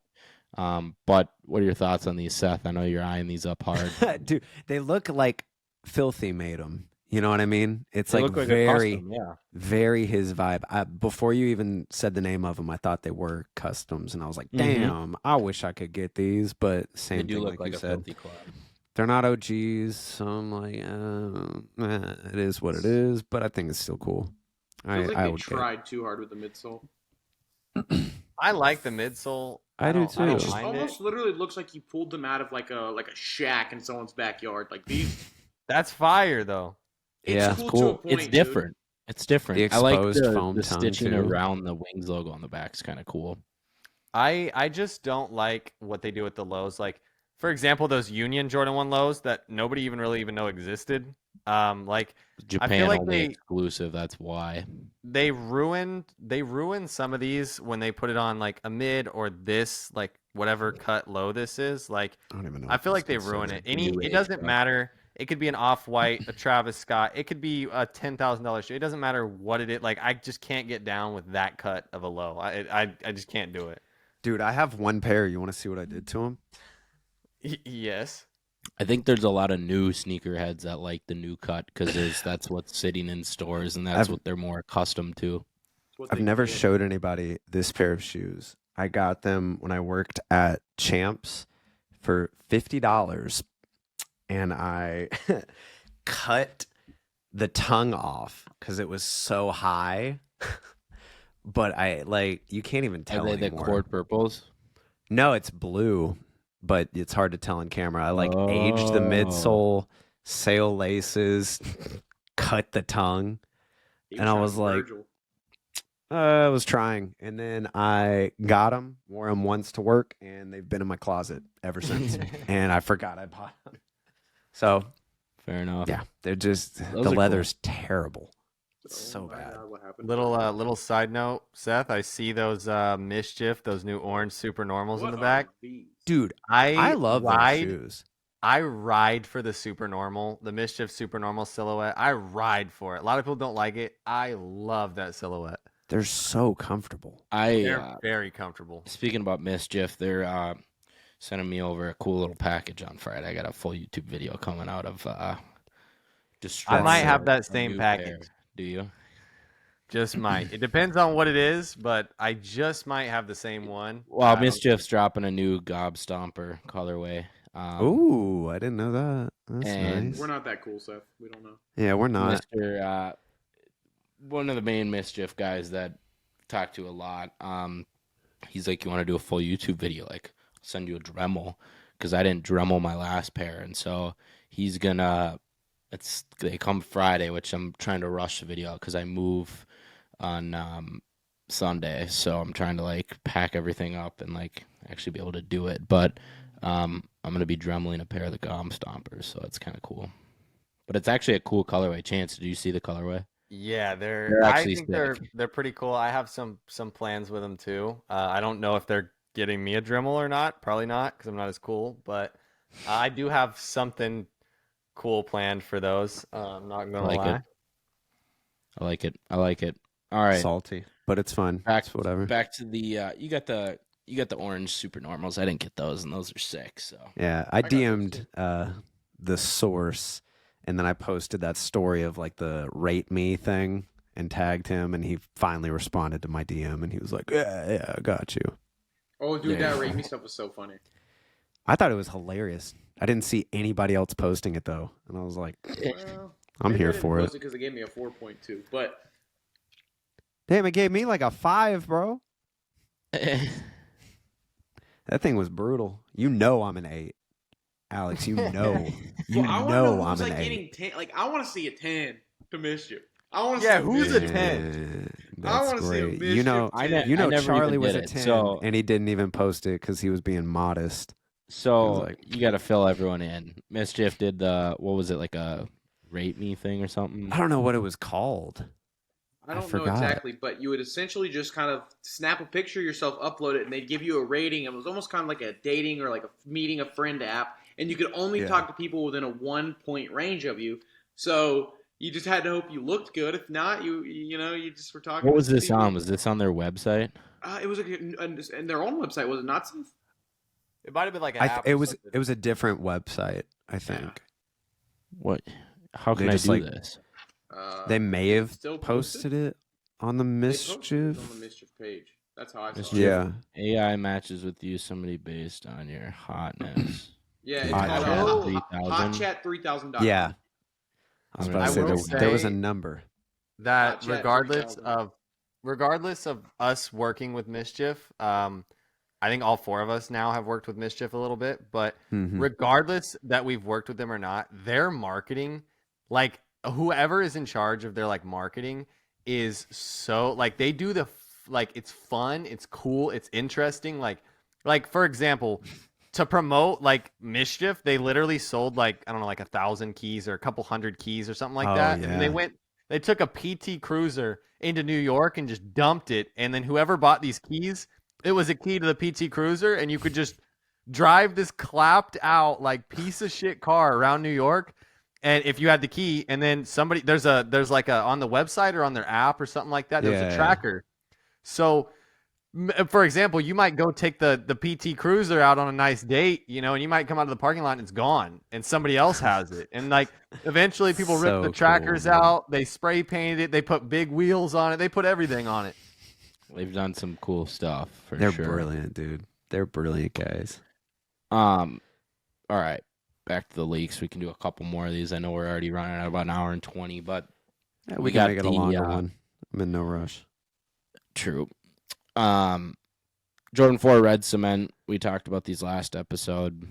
But what are your thoughts on these, Seth? I know you're eyeing these up hard. Dude, they look like Filthy made them. You know what I mean? It's They like look like a very, custom, yeah. very his vibe. Before you even said the name of them, I thought they were customs, and I was like, Mhm. damn, I wish I could get these. But They same do thing, look like you like a said. filthy club. They're not OGs, so I'm like, it is what it is. But I think it's still cool. Feels like I they would get it. tried too hard with the midsole. I like the midsole. I do don't- too. I It don't just mind almost it. literally looks like you pulled them out of like a shack in someone's backyard. Like these, That's fire though. it's Yeah, cool, it's to a cool. point. It's dude. different. It's different. The I like exposed foam the tongue, stitching too. around the Wings logo on the back is kind of cool. I just don't like what they do with the lows. Like, for example, those Union Jordan 1 lows that nobody even really know existed. Like Japan like only they- exclusive. That's why. they ruined some of these when they put it on like a mid or this like whatever cut low this is. Like I don't even know. I what feel this like they is. ruin it. new It age, doesn't bro. matter. It could be an off-white, a Travis Scott. It could be a $10,000 shoe. It doesn't matter what it is. Like I just can't get down with that cut of a low. I just can't do it. Dude, I have one pair. You want to see what I did to them? Yes. I think there's a lot of new sneakerheads that like the new cut because that's what's sitting in stores and that's what they're more accustomed to. It's what I've they never did. showed anybody this pair of shoes. I got them when I worked at Champs for $50, and I cut the tongue off because it was so high. But you can't even Are tell they the anymore. quart purples? No, it's blue, but it's hard to tell on camera. I aged the midsole, sail laces, cut the tongue, and I was like, I was trying. And then I got them, wore them once to work, and they've been in my closet ever since. And I forgot I bought them. So fair enough. yeah, they're just Those the are leather's terrible. It's so my bad. God, what happened? Little side note, Seth. I see those Mischief, those new orange super normals in the back. Dude, I I love those shoes. I ride for the super normal, the Mischief super normal silhouette. I ride for it. A lot of people don't like it. I love that silhouette. They're so comfortable. They're very comfortable. Speaking about Mischief, they're sending me over a cool little package on Friday. I got a full YouTube video coming out of I destroying might have a that same new package. pair. Do you? Just might. It depends on what it is, but I just might have the same one. Well, Mischief's dropping a new Gob Stomper colorway. Ooh, I didn't know that. That's and nice. We're not that cool, Seth. We don't know. Yeah, we're not. Mr. One of the main Mischief guys that I talk to a lot. He's like, you want to do a full YouTube video? Like, I'll send you a Dremel because I didn't Dremel my last pair, and so he's gonna. They come Friday, which I'm trying to rush the video out because I move on Sunday, so I'm trying to pack everything up and actually be able to do it. But I'm gonna be dremeling a pair of the Gob Stompers, so it's kind of cool. But it's actually a cool colorway. Chance, did you see the colorway? Yeah, They're I actually think sick. they're pretty cool. I have some plans with them too. I don't know if they're getting me a Dremel or not. Probably not because I'm not as cool. But I do have something cool planned for those. I'm not gonna lie. I like it. All right. Salty, but it's fun. Back, It's whatever. Back to the you got the orange super normals. I didn't get those, and those are sick. So Yeah, I got those DM'd the source, and then I posted that story of the rate me thing and tagged him, and he finally responded to my DM, and he was like, yeah, I got you. Oh, dude, Yeah. that rate me stuff was so funny. I thought it was hilarious. I didn't see anybody else posting it though, and I was like, Well, I'm maybe here I didn't for post it. because they gave me a 4.2. But Damn, it gave me a 5, bro. That thing was brutal. You know I'm an 8. Alex, you know. You well, I want to know know I'm who's an 8. getting 10. I want to see a 10 to Mischief. I want to Yeah, see who's a Mischief. 10? That's wanna see a great. Mischief You know, 10. you know I never Charlie even was did a it, 10, so- and he didn't even post it because he was being modest. So like- you got to fill everyone in. Mischief did what was it, a rate me thing or something? I don't know what it was called. I I don't know forgot. exactly, but you would essentially just kind of snap a picture of yourself, upload it, and they'd give you a rating. It was almost kind of like a dating or a meeting a friend app, and you could only Yeah. talk to people within a 1-point range of you. So you just had to hope you looked good. If not, you just were talking. What was to this people. on? Was this on their website? It was and their own website, was it not, Seth? It might have been like an app. It or was something. it was a different website, I think. What? How They can I just, do this? They may have Still posted it on the They posted it Mischief. on the Mischief page. That's how I saw Mischief. it. Yeah. AI matches with you somebody based on your hotness. Yeah, it's Hot called Chat 3000. HotChat3000. Yeah. I was I about to mean, say I will there was a say- number. that Hot chat regardless 3000. of us working with Mischief, I think all 4 of us now have worked with Mischief a little bit, but Mhm. regardless that we've worked with them or not, their marketing, whoever is in charge of their marketing is so they do it's fun, it's cool, it's interesting. Like for example, to promote Mischief, they literally sold I don't know 1,000 keys or a couple hundred keys or something like Oh, that. yeah. And then they took a PT Cruiser into New York and just dumped it. And then whoever bought these keys, it was a key to the PT Cruiser, and you could just drive this clapped out piece of shit car around New York. And if you had the key, and then somebody there's on the website or on their app or something like that, there's Yeah. a tracker. So for example, you might go take the PT Cruiser out on a nice date, and you might come out of the parking lot and it's gone, and somebody else has it. And eventually people So rip the trackers cool, man. out, they spray painted it, they put big wheels on it, they put everything on it. They've done some cool stuff for They're sure. brilliant, dude. They're brilliant guys. All right. back to the leaks. We can do a couple more of these. I know we're already running at about an hour and 20, but Yeah, we we can got make it a the, longer one. I'm in no rush. true. Jordan 4 red cement. We talked about these last episode.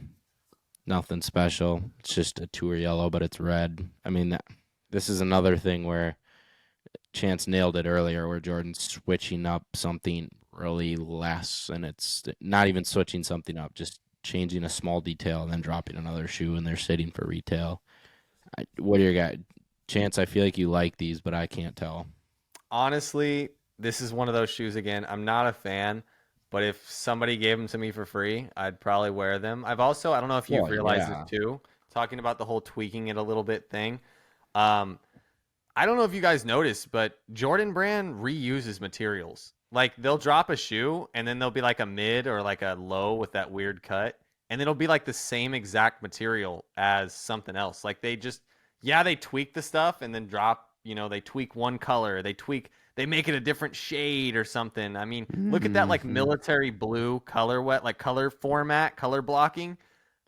Nothing special. It's just a tour yellow, but it's red. I mean, this is another thing where Chance nailed it earlier, where Jordan's switching up something really less, and it's not even switching something up, just changing a small detail and then dropping another shoe, and they're sitting for retail. What do you got? Chance, I feel like you like these, but I can't tell. Honestly, this is one of those shoes again. I'm not a fan, but if somebody gave them to me for free, I'd probably wear them. I've also, I don't know if you've Well, realized yeah. this too, talking about the whole tweaking it a little bit thing. I don't know if you guys noticed, but Jordan Brand reuses materials. Like they'll drop a shoe and then there'll be like a mid or like a low with that weird cut. And it'll be like the same exact material as something else. Like they just, yeah, they tweak the stuff and then drop, they tweak one color. They make it a different shade or something. I mean, look at that like military blue color color format, color blocking.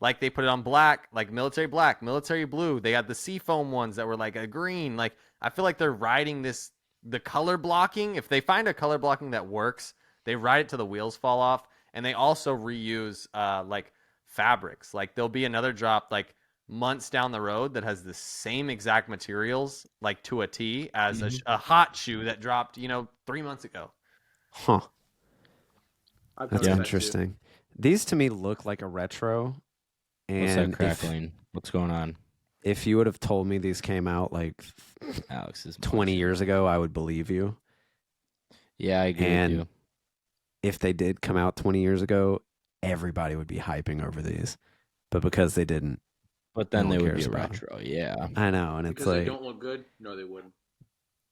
Like they put it on black, like military black, military blue. They got the seafoam ones that were like a green. Like I feel like they're riding the color blocking. If they find a color blocking that works, they ride it till the wheels fall off. And they also reuse like fabrics. Like there'll be another drop like months down the road that has the same exact materials like to a T as a hot shoe that dropped 3 months ago. Huh. I've That's noticed that too. interesting. These to me look like a retro. What's that And crackling? What's going on? if you would have told me these came out like Alex is 20 years ago, I would believe you. Yeah, I agree And with you. if they did come out 20 years ago, everybody would be hyping over these. But because they didn't, But then no they one would be cares a about retro. Yeah. I know. And it's Because they like, don't look good? No, they wouldn't.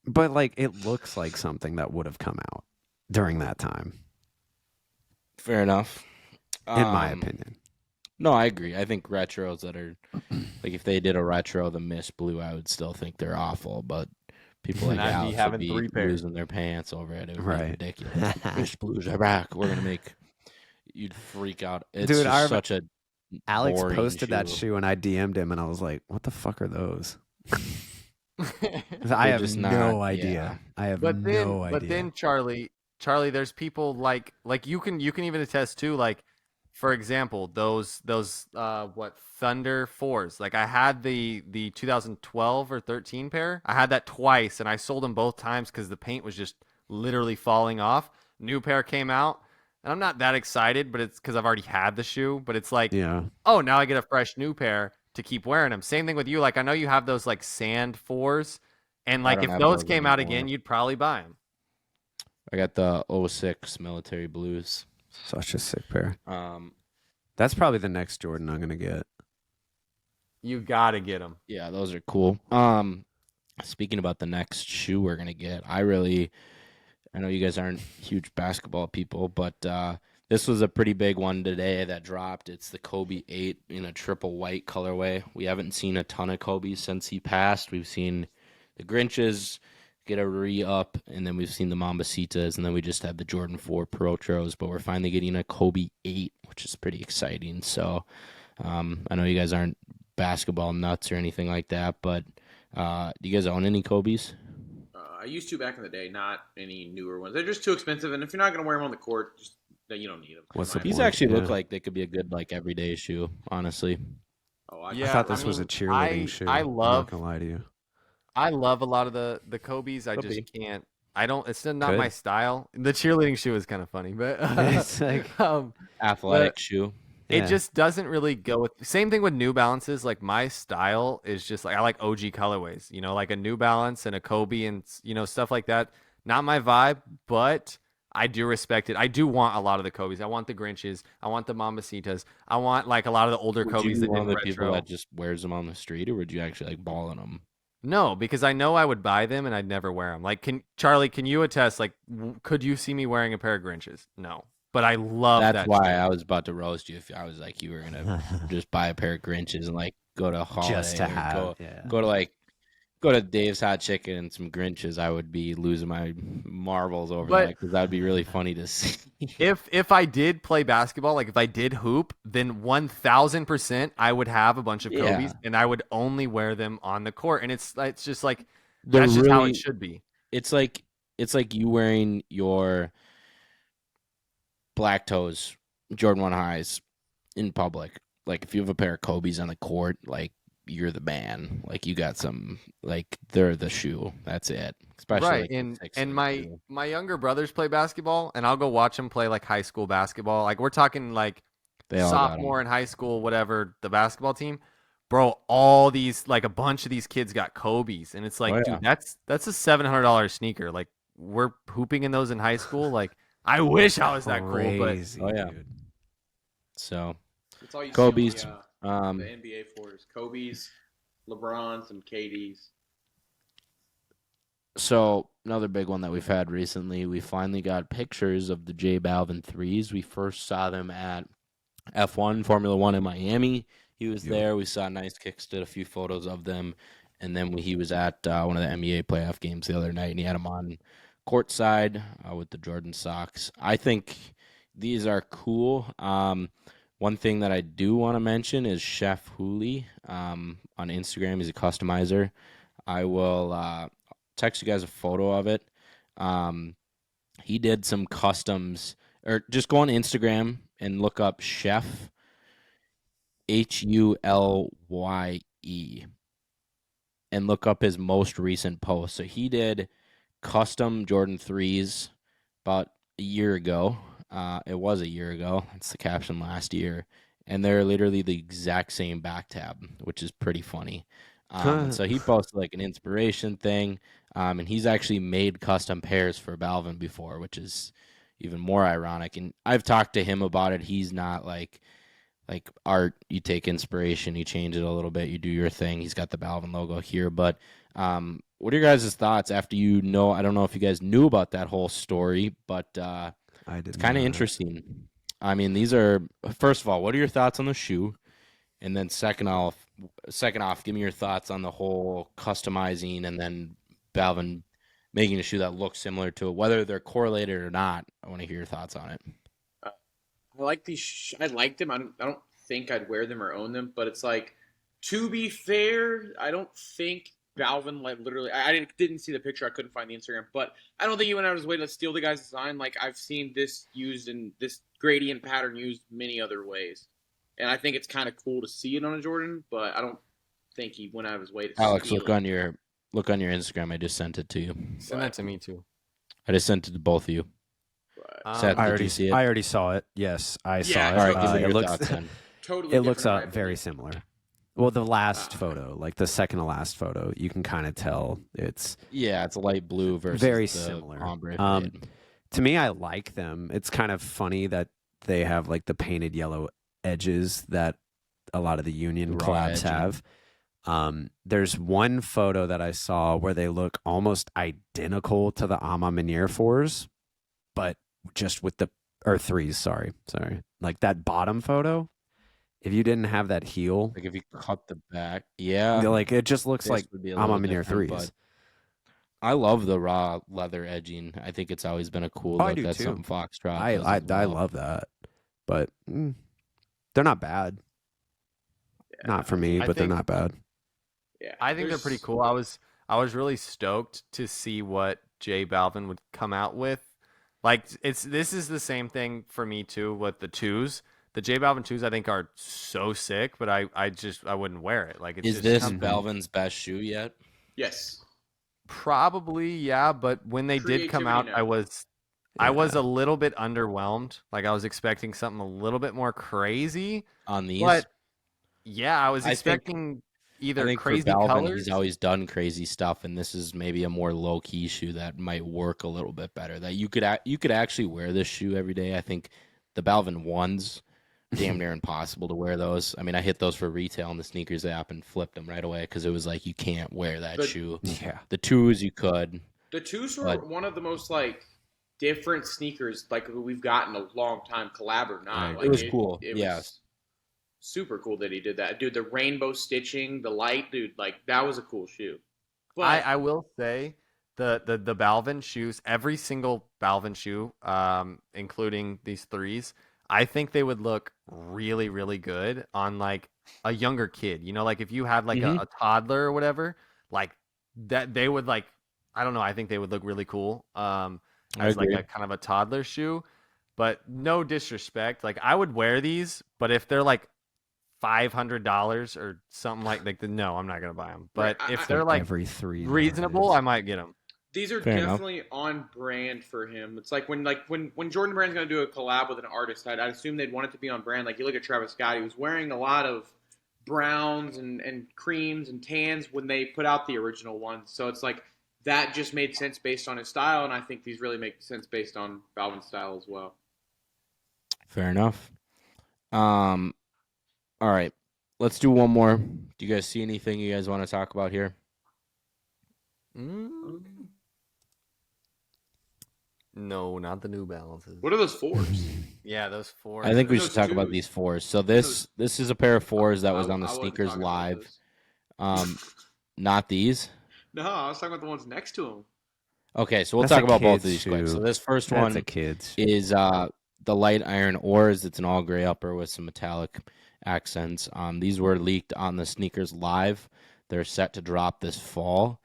but like it looks like something that would have come out during that time, Fair enough. in my opinion. No, I agree. I think retros that are like if they did a retro, the Mist Blue, I would still think they're awful. But people like And I'd be Alex would having be 3 pairs. losing their pants over it. It would Right. be ridiculous. Mist Blues are back. We're gonna make. You'd freak out. It's Dude, just such a. Alex boring posted that shoe. shoe and I DM'd him and I was like, what the fuck are those? 'Cause I They're have just no not- idea. yeah. I have But then, no idea. but then Charlie, there's people like you can even attest to, like, for example, those Thunder 4s. Like I had the 2012 or 13 pair. I had that twice and I sold them both times because the paint was just literally falling off. New pair came out and I'm not that excited, but it's because I've already had the shoe. But it's like, yeah. oh, now I get a fresh new pair to keep wearing them. Same thing with you. Like I know you have those like sand 4s, and like don't if have those those came out anymore. again, you'd probably buy them. I got the 06 Military Blues. Such a sick pair. Um, That's probably the next Jordan I'm going to get. You gotta get them. Yeah, those are cool. Speaking about the next shoe we're gonna get, I know you guys aren't huge basketball people, but this was a pretty big one today that dropped. It's the Kobe 8 in a triple white colorway. We haven't seen a ton of Kobe's since he passed. We've seen the Grinches get a re-up, and then we've seen the Mambacitas, and then we just had the Jordan 4 Protros, but we're finally getting a Kobe 8, which is pretty exciting. So I know you guys aren't basketball nuts or anything like that, but do you guys own any Kobe's? I used to back in the day, not any newer ones. They're just too expensive, and if you're not going to wear them on the court, you don't need them. What's the in my point? These actually look Yeah. like they could be a good everyday shoe, honestly. opinion. Oh, I Yeah, thought this I was a mean, cheerleading shoe. I I'm love- not going to lie to you. I love a lot of the Kobe's. I Could just be. can't. I don't. It's not Could. my style. The cheerleading shoe is kind of funny, but It's like, Athletic shoe. Yeah. it just doesn't really go with. Same thing with New Balances. Like my style is just like I like OG colorways. Like a New Balance and a Kobe and stuff like that. Not my vibe, but I do respect it. I do want a lot of the Kobe's. I want the Grinches. I want the Mambacitas. I want like a lot of the older Would Kobe's you that be one did of the people retro. that just wears them on the street, or would you actually like ball in them? No, because I know I would buy them and I'd never wear them. Like, Charlie, can you attest? Like, could you see me wearing a pair of Grinches? No, but I love That's that. why shoe. I was about to roast you if I was like you were gonna just buy a pair of Grinches and like go to a holiday just to or have. go Yeah. to like go to Dave's Hot Chicken and some Grinches, I would be losing my marbles over But- that because that would be really funny to see. If I did play basketball, like if I did hoop, then 1000% I would have a bunch of Kobe's, Yeah. and I would only wear them on the court. And it's just like They're that's just how really- it should be. It's like you wearing your black toes Jordan 1 highs in public. Like if you have a pair of Kobe's on the court, like you're the man. Like you got some, like they're the shoe. That's it. Especially Right. like the And Sixers, my too. my younger brothers play basketball, and I'll go watch them play like high school basketball. Like we're talking like They all got 'em. sophomore in high school, whatever, the basketball team. Bro, all these like a bunch of these kids got Kobe's, and it's like, Oh, yeah. dude, that's a $700 sneaker. Like we're hooping in those in high school. Like I wish I was that cool, but Crazy, Oh, yeah. dude. So That's all you Kobe's, see on the um, NBA floors. Kobe's, LeBron's, and KD's. So another big one that we've had recently, we finally got pictures of the J Balvin threes. We first saw them at F1 Formula One in Miami. He was Yep. there. We saw Nice Kicks did a few photos of them, and then he was at one of the NBA playoff games the other night, and he had them on courtside with the Jordan socks. I think these are cool. One thing that I do want to mention is Chef Hooley on Instagram. He's a customizer. I will text you guys a photo of it. He did some customs, or just go on Instagram and look up Chef Hulye and look up his most recent post. So he did custom Jordan 3s about a year ago. It was a year ago. That's the caption last year. And they're literally the exact same back tab, which is pretty funny. And so he posted like an inspiration thing. And he's actually made custom pairs for Balvin before, which is even more ironic. And I've talked to him about it. He's not like art. You take inspiration, you change it a little bit, you do your thing. He's got the Balvin logo here. But what are your guys' thoughts after I don't know if you guys knew about that whole story, but I did. it's kind of interesting. I mean, these are, first of all, what are your thoughts on the shoe? And then second off, give me your thoughts on the whole customizing and then Balvin making a shoe that looks similar to it, whether they're correlated or not. I want to hear your thoughts on it. I like these. I like them. I don't think I'd wear them or own them, but it's like, to be fair, I don't think Balvin like literally. I didn't see the picture. I couldn't find the Instagram, but I don't think he went out of his way to steal the guy's design. Like I've seen this used in this gradient pattern used many other ways, and I think it's kind of cool to see it on a Jordan. But I don't think he went out of his way to Alex, steal look it. on your Instagram. I just sent it to you. send that to me too. I just sent it to both of you. But Seth, I did you see it? already saw it. Yes, I saw Yeah, it. All right, give me it your looks thoughts then. totally, it looks different in my very opinion. similar. Well, the last photo, like the second to last photo, you can kind of tell it's Yeah, it's a light blue versus very the similar. ombre fade. To me, I like them. It's kind of funny that they have like the painted yellow edges that a lot of the Union Raw collabs edging. have. There's one photo that I saw where they look almost identical to the Ama Manier 4s, but just with the or 3s. Sorry, like that bottom photo. If you didn't have that heel, Like if you cut the back, yeah, like it just looks this like would be a Ama little Manier different, 3s. but I love the raw leather edging. I think it's always been a cool I look. do That's too. something Foxtrot. I does as well. love that, but they're not bad. Yeah. Not for me, I but they're think- not bad. Yeah, I think they're pretty cool. I was really stoked to see what J Balvin would come out with. Like this is the same thing for me too with the 2s. The J Balvin 2s I think are so sick, but I wouldn't wear it. Like it's Is just this something- Balvin's best shoe yet? Yes. Probably, yeah, but when they did come out, Creativity now. I was Yeah. a little bit underwhelmed. Like I was expecting something a little bit more crazy. On these? But yeah, I was I think- expecting either I think crazy for Balvin, colors. he's always done crazy stuff, and this is maybe a more low key shoe that might work a little bit better. That you could actually wear this shoe every day. I think the Balvin 1s, damn near impossible to wear those. I mean, I hit those for retail in the sneakers app and flipped them right away because it was like you can't wear that But- shoe. Yeah. The 2s you could. The 2s were But- one of the most like different sneakers like we've gotten a long time, collab or not. Right. Like, It was cool. It Yeah. was super cool that he did that, dude. The rainbow stitching, the light, dude. Like that was a cool shoe. But I will say the Balvin shoes, every single Balvin shoe, including these threes, I think they would look really, really good on like a younger kid. You know, like if you had like Mhm. a toddler or whatever, like that they would like I don't know, I think they would look really cool I as like agree. a kind of a toddler shoe. But no disrespect, like I would wear these, but if they're like $500 or something like no, I'm not gonna buy them. right, But if Like they're like every three reasonable, nowadays. I might get them. these are Fair enough. definitely on brand for him. It's like when Jordan Brand's gonna do a collab with an artist, I'd assume they'd want it to be on brand. Like you look at Travis Scott, he was wearing a lot of browns and creams and tans when they put out the original ones. So it's like that just made sense based on his style, and I think these really make sense based on Balvin's style as well. Fair enough. All right. Let's do one more. Do you guys see anything you guys want to talk about here? No, not the New Balances. What are those fours? Yeah, those four. I think we Those should talk about twos. these fours. So this is a pair of fours that was on the I wasn't Sneakers talking about Live. those. Not these. No, I was talking about the ones next to him. Okay, so we'll That's talk a about both of kid's these quick. So shoe. this first That's one a kid's. is the light iron ores. It's an all gray upper with some metallic accents. These were leaked on the Sneakers Live. They're set to drop this fall.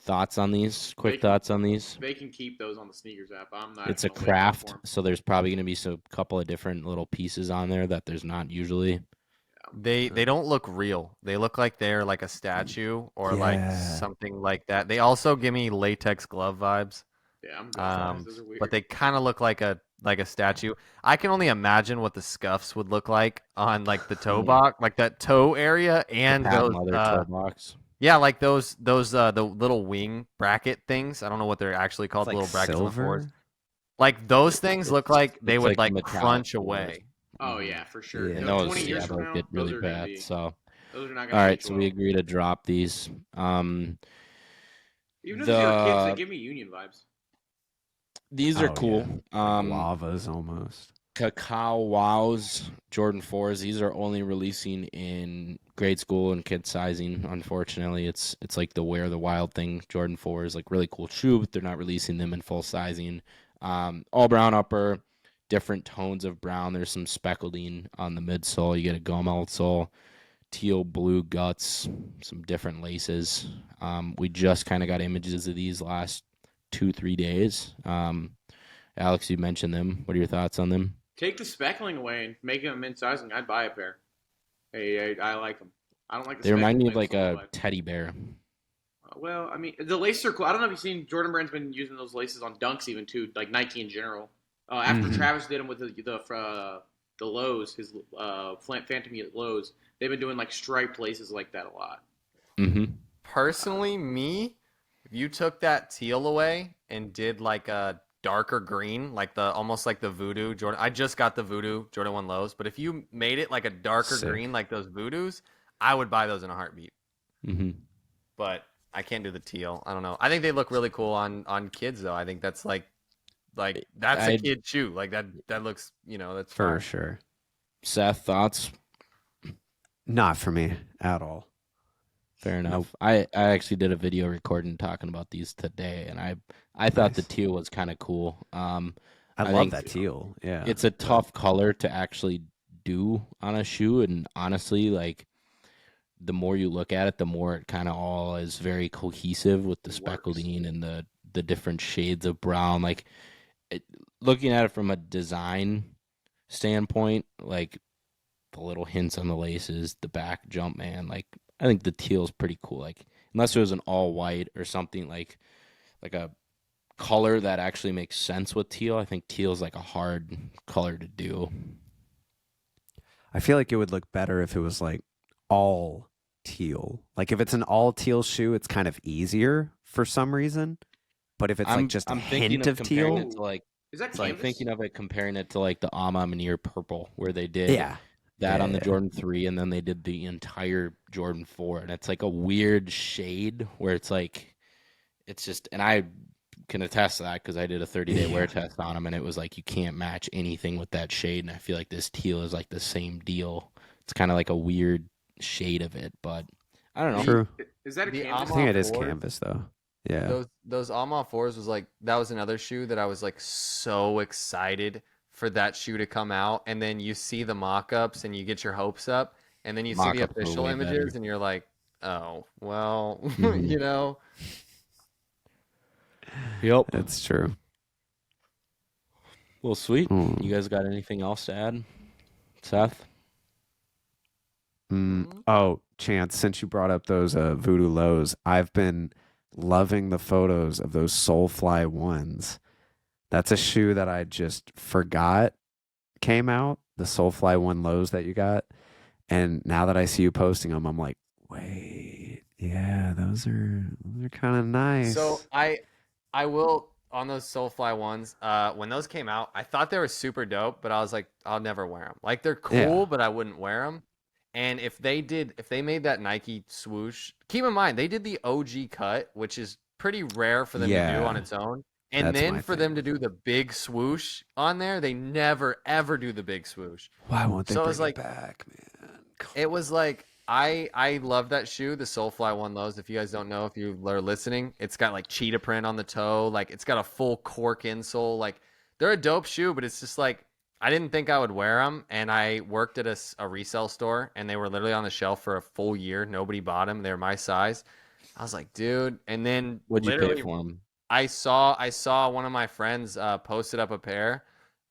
Thoughts on these? Quick thoughts on these? They can keep those on the sneakers app. I'm not. It's a gonna wait craft, for 'em. so there's probably going to be some couple of different little pieces on there that there's not usually. They don't look real. They look like they're like a statue or like Yeah. something like that. They also give me latex glove vibes. Yeah, I'm good. Those are weird. But they kind of look like a statue. I can only imagine what the scuffs would look like on like the toe box, like that toe area, and Patent those leather toe box. yeah, like those the little wing bracket things. I don't know what they're actually called. It's The like little brackets on the floors. silver. Like those things look like they It's would like like metallic crunch floors. away. Oh yeah, for sure. Yeah. And No, those, 20 years yeah, from those now, get those really are gonna bad. be. So, Those are not all gonna. right, age so well. we agree to drop these. Even if these are kids, they give me Union vibes. These are Oh, cool. yeah. Like lavas almost. Cacao Wows Jordan 4s. These are only releasing in grade school and kid sizing. Unfortunately, it's like the Wear the Wild thing. Jordan 4s, like really cool shoe, but they're not releasing them in full sizing. All brown upper, different tones of brown. There's some speckling on the midsole. You get a Goma outsole, teal blue guts, some different laces. We just kind of got images of these last 2-3 days. Alex, you mentioned them. What are your thoughts on them? Take the speckling away and make them in sizing. I'd buy a pair. Hey, I like them. I don't like the. They remind me of speckling like thing so a much. teddy bear. Well, I mean, the laces are cool. I don't know if you've seen Jordan Brand's been using those laces on dunks even too, like Nike in general. After Mhm. Travis did them with the lows, his Phantom lows, they've been doing like striped laces like that a lot. Mm-hmm. Personally, me, if you took that teal away and did like a darker green, like the almost like the Voodoo Jordan. I just got the Voodoo Jordan 1 lows, but if you made it like a darker Sick. green like those Voodoos, I would buy those in a heartbeat. Mm-hmm. But I can't do the teal. I don't know. I think they look really cool on kids though. I think that's like that's a kid shoe. Like that looks, that's For fine. sure. Seth, thoughts? Not for me at all. Fair enough. I actually did a video recording talking about these today, and I thought the Nice. teal was kind of cool. I I love think that teal. Yeah. it's a tough color to actually do on a shoe, and honestly, like the more you look at it, the more it kind of all is very cohesive with the It works. speckling and the different shades of brown. Like looking at it from a design standpoint, like the little hints on the laces, the back jump, man, like I think the teal is pretty cool. Like unless it was an all white or something like a color that actually makes sense with teal, I think teal is like a hard color to do. I feel like it would look better if it was like all teal. Like if it's an all teal shoe, it's kind of easier for some reason. But if it's like just a hint of comparing teal, it to like Is that it's like canvas? thinking of it comparing it to like the Ama Manir purple where they did yeah, that on the Yeah. Jordan 3 and then they did the entire Jordan 4 and it's like a weird shade where it's like it's just, and I can attest to that because I did a 30-day wear test on them and it was like you can't match anything with that shade, and I feel like this teal is like the same deal. It's kind of like a weird shade of it, but I don't know. True. Is that a The canvas? I think it is Fours. canvas though. Yeah. Those Alma 4s was like that was another shoe that I was like so excited for that shoe to come out, and then you see the mock-ups and you get your hopes up, and then you see the Mock-ups were official way images better. and you're like, oh well, Mhm. you know. Yep. It's true. Well, sweet. Mm. You guys got anything else to add, Seth? Oh, Chance, since you brought up those Voodoo Lows, I've been loving the photos of those Soulfly ones. That's a shoe that I just forgot came out, the Soulfly one lows that you got. And now that I see you posting them, I'm like, wait, yeah, those are kind of nice. So I will on those Soulfly ones. When those came out, I thought they were super dope, but I was like, I'll never wear them. Like they're cool, Yeah. but I wouldn't wear them. And if they made that Nike swoosh, keep in mind they did the OG cut, which is pretty rare for them to do Yeah. on its own. And That's then my for thing. them to do the big swoosh on there, they never ever do the big swoosh. Why won't they So bring it's like- it back, man? Come It was like I love that shoe, the Soulfly one lows. If you guys don't know, if you are listening, it's got like cheetah print on the toe, like it's got a full cork insole. Like they're a dope shoe, but it's just like I didn't think I would wear them, and I worked at a resale store, and they were literally on the shelf for a full year. Nobody bought them. They're my size. I was like, dude. And then What'd you literally, pay for them? I saw one of my friends posted up a pair,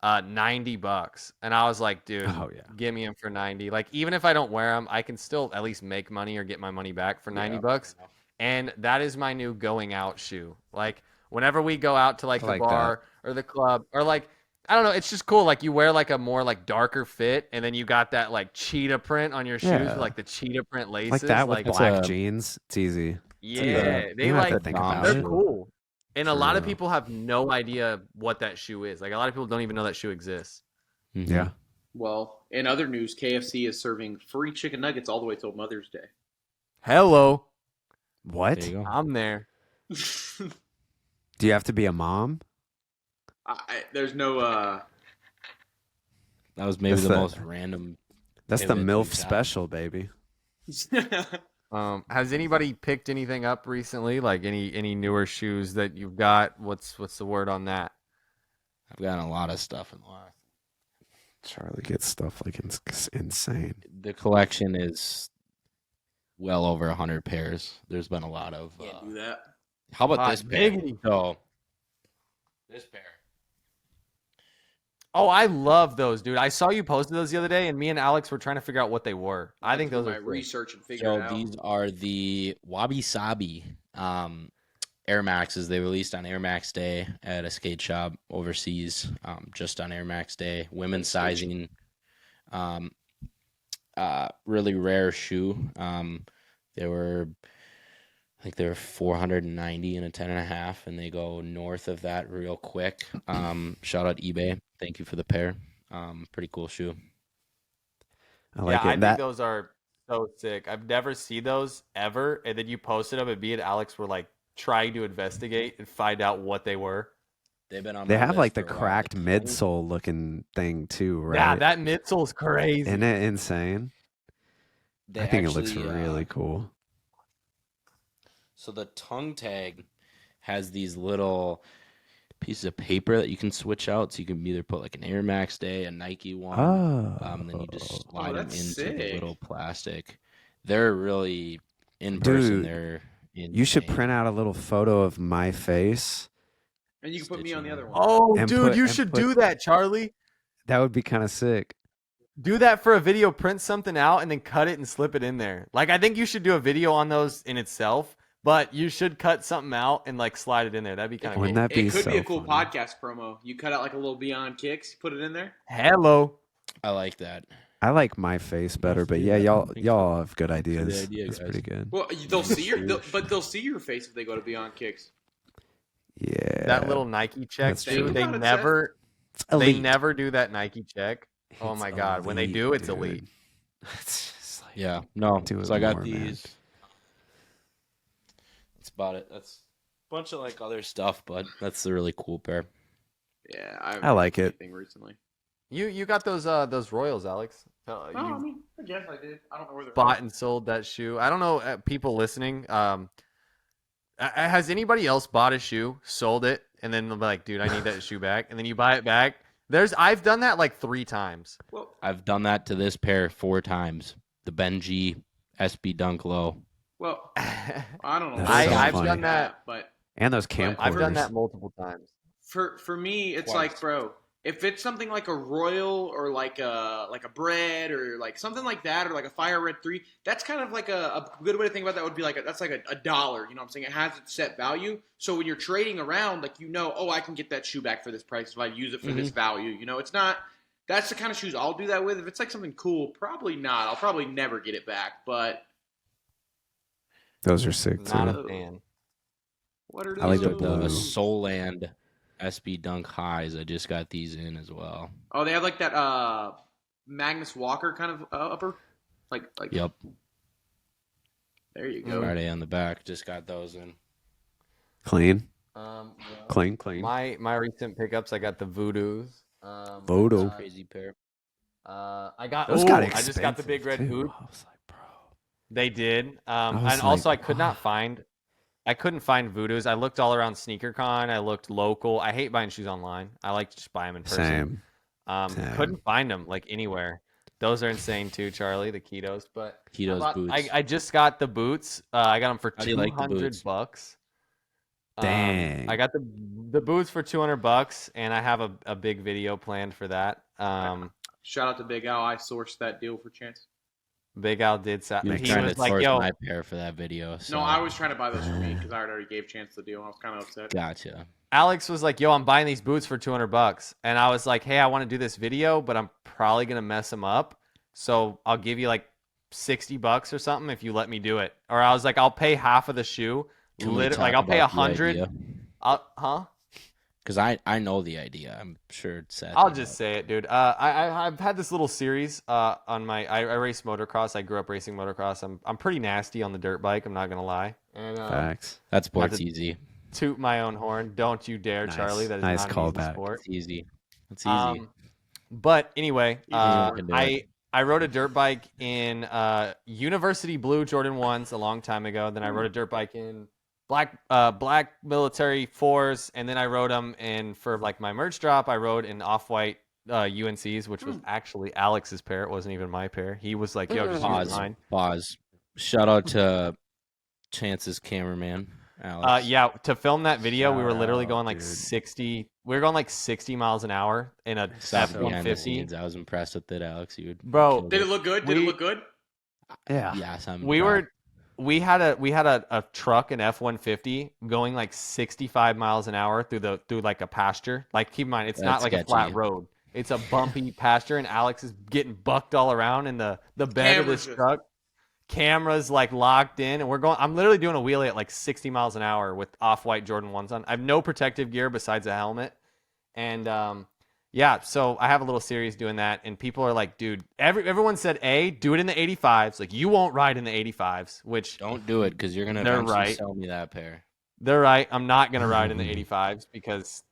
$90, and I was like, dude, Oh, yeah. give me them for 90. Like even if I don't wear them, I can still at least make money or get my money back for $90. And that is my new going out shoe. Like whenever we go out to like I the like bar or the club or like I don't know, it's just cool. Like you wear like a more like darker fit, and then you got that like cheetah print on your shoes Yeah. with like the cheetah print laces. like that with like, black a- jeans. It's easy. yeah, You they don't have to like think Dom about they're it. cool. And a lot of True. people have no idea what that shoe is. Like a lot of people don't even know that shoe exists. Mhm. Yeah. Well, in other news, KFC is serving free chicken nuggets all the way till Mother's Day. Hello, What? There you go. I'm there. Do you have to be a mom? There's no. That was maybe That's the the- most random. That's the Pivot MILF we've got. special, baby. Has anybody picked anything up recently? Like any newer shoes that you've got? What's the word on that? I've gotten a lot of stuff in the last. Charlie gets stuff like it's insane. The collection is well over 100 pairs. There's been a lot of. Can't do that. How about Hot this pair? diggity. So, this pair. Oh, I love those, dude. I saw you posted those the other day, and me and Alex were trying to figure out what they were. I think do those my are sick. research and figure So it out. these are the Wabi Sabi Air Maxes. They released on Air Max Day at a skate shop overseas, just on Air Max Day. Women's sizing, really rare shoe. They were, I think they were 490 and a 10.5, and they go north of that real quick. Shout out eBay. Thank you for the pair. Pretty cool shoe. I like yeah, I it. think That those are so sick. I've never seen those ever, and then you posted them, and me and Alex were like trying to investigate and find out what they were. They've been on. they my have list like the for a while. cracked The midsole looking thing too, right? Yeah, that midsole's crazy. Isn't it insane? They I think it looks actually, really cool. So the tongue tag has these little pieces of paper that you can switch out. So you can either put like an Air Max Day, a Nike one, then you just slide them that's into the sick. little plastic. They're really in person. Dude, They're You should insane. print out a little photo of my face. And you can put me on the other one. Oh, And dude, put- you and should put- do that, Charlie. That would be kind of sick. Do that for a video, print something out, and then cut it and slip it in there. Like, I think you should do a video on those in itself, but you should cut something out and, like, slide it in there. That'd be kind of Wouldn't cool. that be It could so be a cool funny? podcast promo. You cut out like a little Beyond Kicks, put it in there. Hello. I like that. I like my face better, but do yeah, that. y'all I think y'all have good ideas. idea, That's guys. pretty good. Well, they'll see they'll see your face if they go to Beyond Kicks. Yeah, That little Nike check, That's dude, true. they Got it, never It's they elite. never do that Nike check. Oh It's my God. When they do, it's dude. elite. It's just like, Yeah. No. Do it So I got more, man. these. That's about it. That's a bunch of like other stuff, but that's a really cool pair. Yeah, I like it. Anything recently. You got those Royals, Alex. No, I mean, I guess I did. I don't know where they're Bought from. and sold that shoe. I don't know, people listening. Has anybody else bought a shoe, sold it, and then they'll be like, "Dude, I need that shoe back," and then you buy it back? I've done that like 3 times. Well, I've done that to this pair 4 times. The Benji SB Dunk Low. well, I don't know. That's why so I I've funny. done that. but And those camcorders. I've done that multiple times. for me, it's Twice. like, bro, if it's something like a Royal or like a bread or like something like that or like a Fire Red 3, that's kind of like a good way to think about that would be like that's like a dollar. You know what I'm saying? It has its set value. So when you're trading around, like, oh, I can get that shoe back for this price if I use it for this value. It's not. That's the kind of shoes I'll do that with. If it's like something cool, probably not. I'll probably never get it back. But Those are sick too. Not a fan. what are I like these? the The blue. Soland SB Dunk Highs. I just got these in as well. Oh, they have like that Magnus Walker kind of upper, like. Yep. There you go. Friday on the back. Just got those in. Clean. Well, Clean. my recent pickups, I got the Voodoos. Voodoo. Crazy pair. I got. Those ooh, got I just got the expensive, big red too. hood. I was like, bro. They did. was And also like, I could not find. I couldn't find Voodoos. I looked all around SneakerCon. I looked local. I hate buying shoes online. I like to just buy them in person. Same. Couldn't find them like anywhere. Those are insane too, Charlie. The Ketos, but Ketos boots. I just got the boots. I got them for How do you like the $200. Dang. I got the boots for $200, and I have a big video planned for that. Shout out to Big Al. I sourced that deal for Chance. Big Al did. You were He trying was to like, source "Yo, my pair for that video. So. No, I was trying to buy those for me because I already gave Chance the deal. I was kind of upset. Gotcha. Alex was like, "Yo, I'm buying these boots for $200," and I was like, "Hey, I want to do this video, but I'm probably gonna mess them up, so I'll give you like $60 or something if you let me do it." Or I was like, "I'll pay half of the shoe, Can we talk like I'll pay about the 100." idea? Huh? Because I know the idea. I'm sure it's sad. I'll just say it, dude. I've had this little series on my. I race motocross. I grew up racing motocross. I'm pretty nasty on the dirt bike. I'm not gonna lie. And Facts. That sport's to- easy. toot my own horn. Don't you dare, Nice. Charlie. That is Nice not an easy callback. sport. It's easy. It's easy. But anyway, Anyone can do I rode a dirt bike in University Blue Jordan 1s a long time ago. Then I rode a dirt bike in black military 4s, and then I rode them in for like my merch drop. I rode in off-white UNCs, which was actually Alex's pair. It wasn't even my pair. He was like, "Yo, just use mine." Pause. Shout out to Chance's cameraman, Alex. Yeah, to film that video, we were Shout literally out, going like dude. 60. We were going like 60 miles an hour in a Stuff behind the F-150. scenes. I was impressed with it, Alex. You would Bro, killed Did it look good? Did it We- look good? Yeah. Yes, I'm. We proud. had a truck, an F-150, going like 65 miles an hour through like a pasture. Like, keep in mind, it's not That's like a flat sketchy. road. It's a bumpy pasture, and Alex is getting bucked all around in the bed of this Cameras. truck. Cameras like locked in, and I'm literally doing a wheelie at like 60 miles an hour with off-white Jordan 1s on. I have no protective gear besides a helmet. And yeah, so I have a little series doing that, and people are like, dude, everyone said, do it in the 85s. Like, you won't ride in the 85s, which Don't do it because you're gonna They're eventually right. sell me that pair. they're right. I'm not gonna ride in the 85s because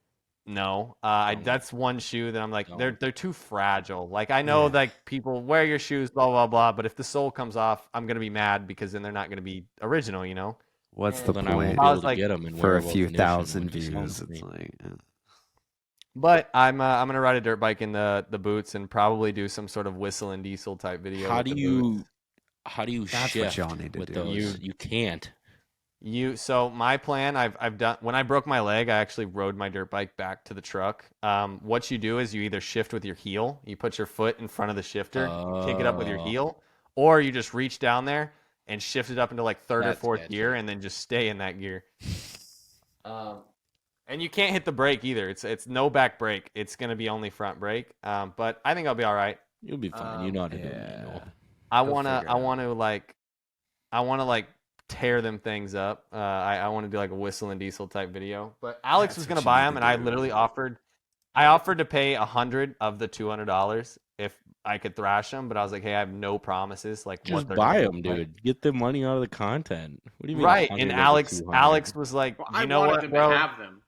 no, that's one shoe that I'm like, they're too fragile. Like, I know like people wear your shoes, blah blah blah, but if the sole comes off, I'm gonna be mad because then they're not gonna be original, you know. What's the Well, then I won't point? be I able was to like, get them in For a wearable few condition thousand when you sell views, them to it's me. like But I'm gonna ride a dirt bike in the boots and probably do some sort of whistle and diesel type video. How with do the you boots. how do you That's what shift y'all need to with do. those? You can't. So my plan, I've done when I broke my leg, I actually rode my dirt bike back to the truck. What you do is you either shift with your heel, you put your foot in front of the shifter, kick it up with your Oh. heel, or you just reach down there and shift it up into like third That's or fourth sketchy. gear, and then just stay in that gear. And you can't hit the brake either. It's no back brake. It's gonna be only front brake. But I think I'll be all right. You'll be fine. You know how to do it. manual. I Go wanna figure it I wanna like tear them things up. I want to do like a whistle and diesel type video. But Alex That's was what gonna you buy need them, to and I do. literally offered to pay 100 of the $200 if I could thrash them. But I was like, hey, I have no promises. Like, Just what they're buy gonna them, look like. dude. Get the money out of the content. What do you mean? Right? 100 And of the Alex 200? Alex was like, Well, you I know wanted what, them bro? to have them.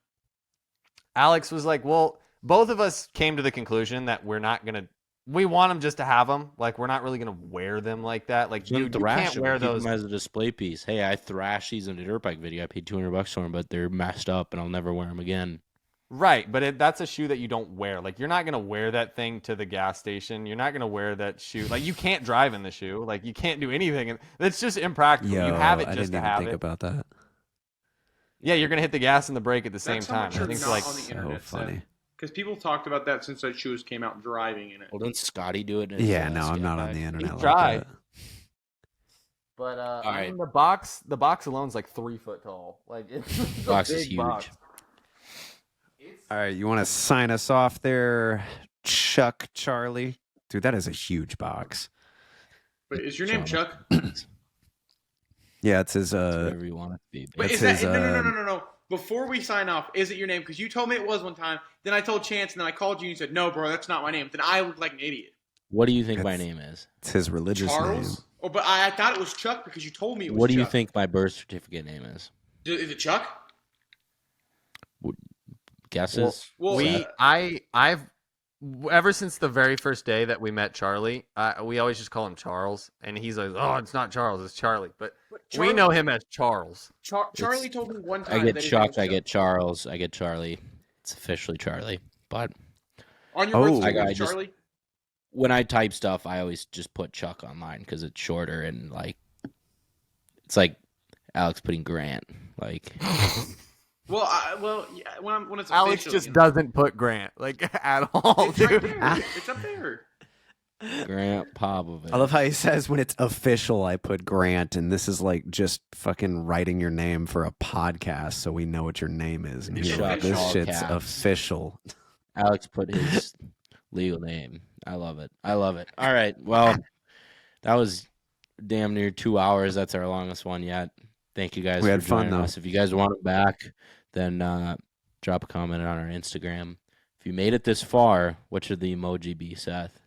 Alex was like, well, both of us came to the conclusion that we're not gonna. We want them just to have them. Like we're not really gonna wear them like that. Like dude, you thrash can't them, wear keep those. them as a display piece. Hey, I thrashed these in a dirt bike video. I paid $200 for them, but they're messed up, and I'll never wear them again. Right, but that's a shoe that you don't wear. Like you're not gonna wear that thing to the gas station. You're not gonna wear that shoe. Like you can't drive in the shoe. Like you can't do anything. And it's just impractical. Yo, you have it I just didn't to even have think it. about that. Yeah, you're gonna hit the gas and the brake at the same That's how time. much I you're think it's not like on the So internet. funny. Because people talked about that since those shoes came out, driving in it. Well, didn't Scotty do it? In his, Yeah, no, I'm scat not on pack? the internet like tried. that. But I right. mean, the box alone's like 3 foot tall. Like it's a Box is big huge. box. All right, you want to sign us off there, Chuck Charlie? Dude, that is a huge box. But is your name Sean. Chuck? Yeah, it's his Whatever you want it to be. But That's is that his, no? Before we sign off, is it your name? Because you told me it was one time. Then I told Chance, and then I called you and you said, "No, bro, that's not my name." Then I looked like an idiot. What do you think my That's- name is? it's his religious Charles? name. Oh, but I thought it was Chuck because you told me it was What do you Chuck. think my birth certificate name is? Is it Chuck? Guesses? Well, I've ever since the very first day that we met Charlie, we always just call him Charles, and he's like, "Oh, it's not Charles, it's Charlie." But we know him as Charles. Charlie told me one time. I get that his name was Chuck. I get Charles. I get Charlie. It's officially Charlie. But on your Oh. birth certificate, I just- Charlie. when I type stuff, I always just put Chuck online because it's shorter and like it's like Alex putting Grant. Like Well, yeah, when it's Alex official, just you know. doesn't put Grant like at all, It's right dude. there. It's up there. Grant Popovich. I love how he says when it's official, I put Grant, and this is like just fucking writing your name for a podcast so we know what your name is. And It's he's like, official. this All shit's caps. official. Alex put his legal name. I love it. I love it. All right. Well, that was damn near 2 hours. That's our longest one yet. Thank you guys We for had fun, joining though. us. If you guys want it back, then drop a comment on our Instagram. If you made it this far, what should the emoji be, Seth?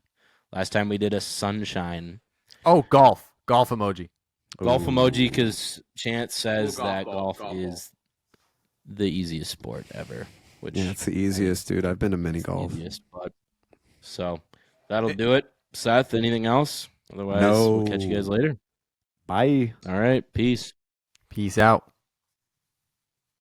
Last time we did a sunshine Oh, golf emoji. golf Ooh. emoji because Chance says Ooh, golf that ball, golf golf is the easiest sport ever. Which Yeah, it's the easiest, dude. I've been to mini it's the golf. easiest, but so that'll do it. Seth, anything else? Otherwise, No. we'll catch you guys later. Bye. All right, peace. Peace out.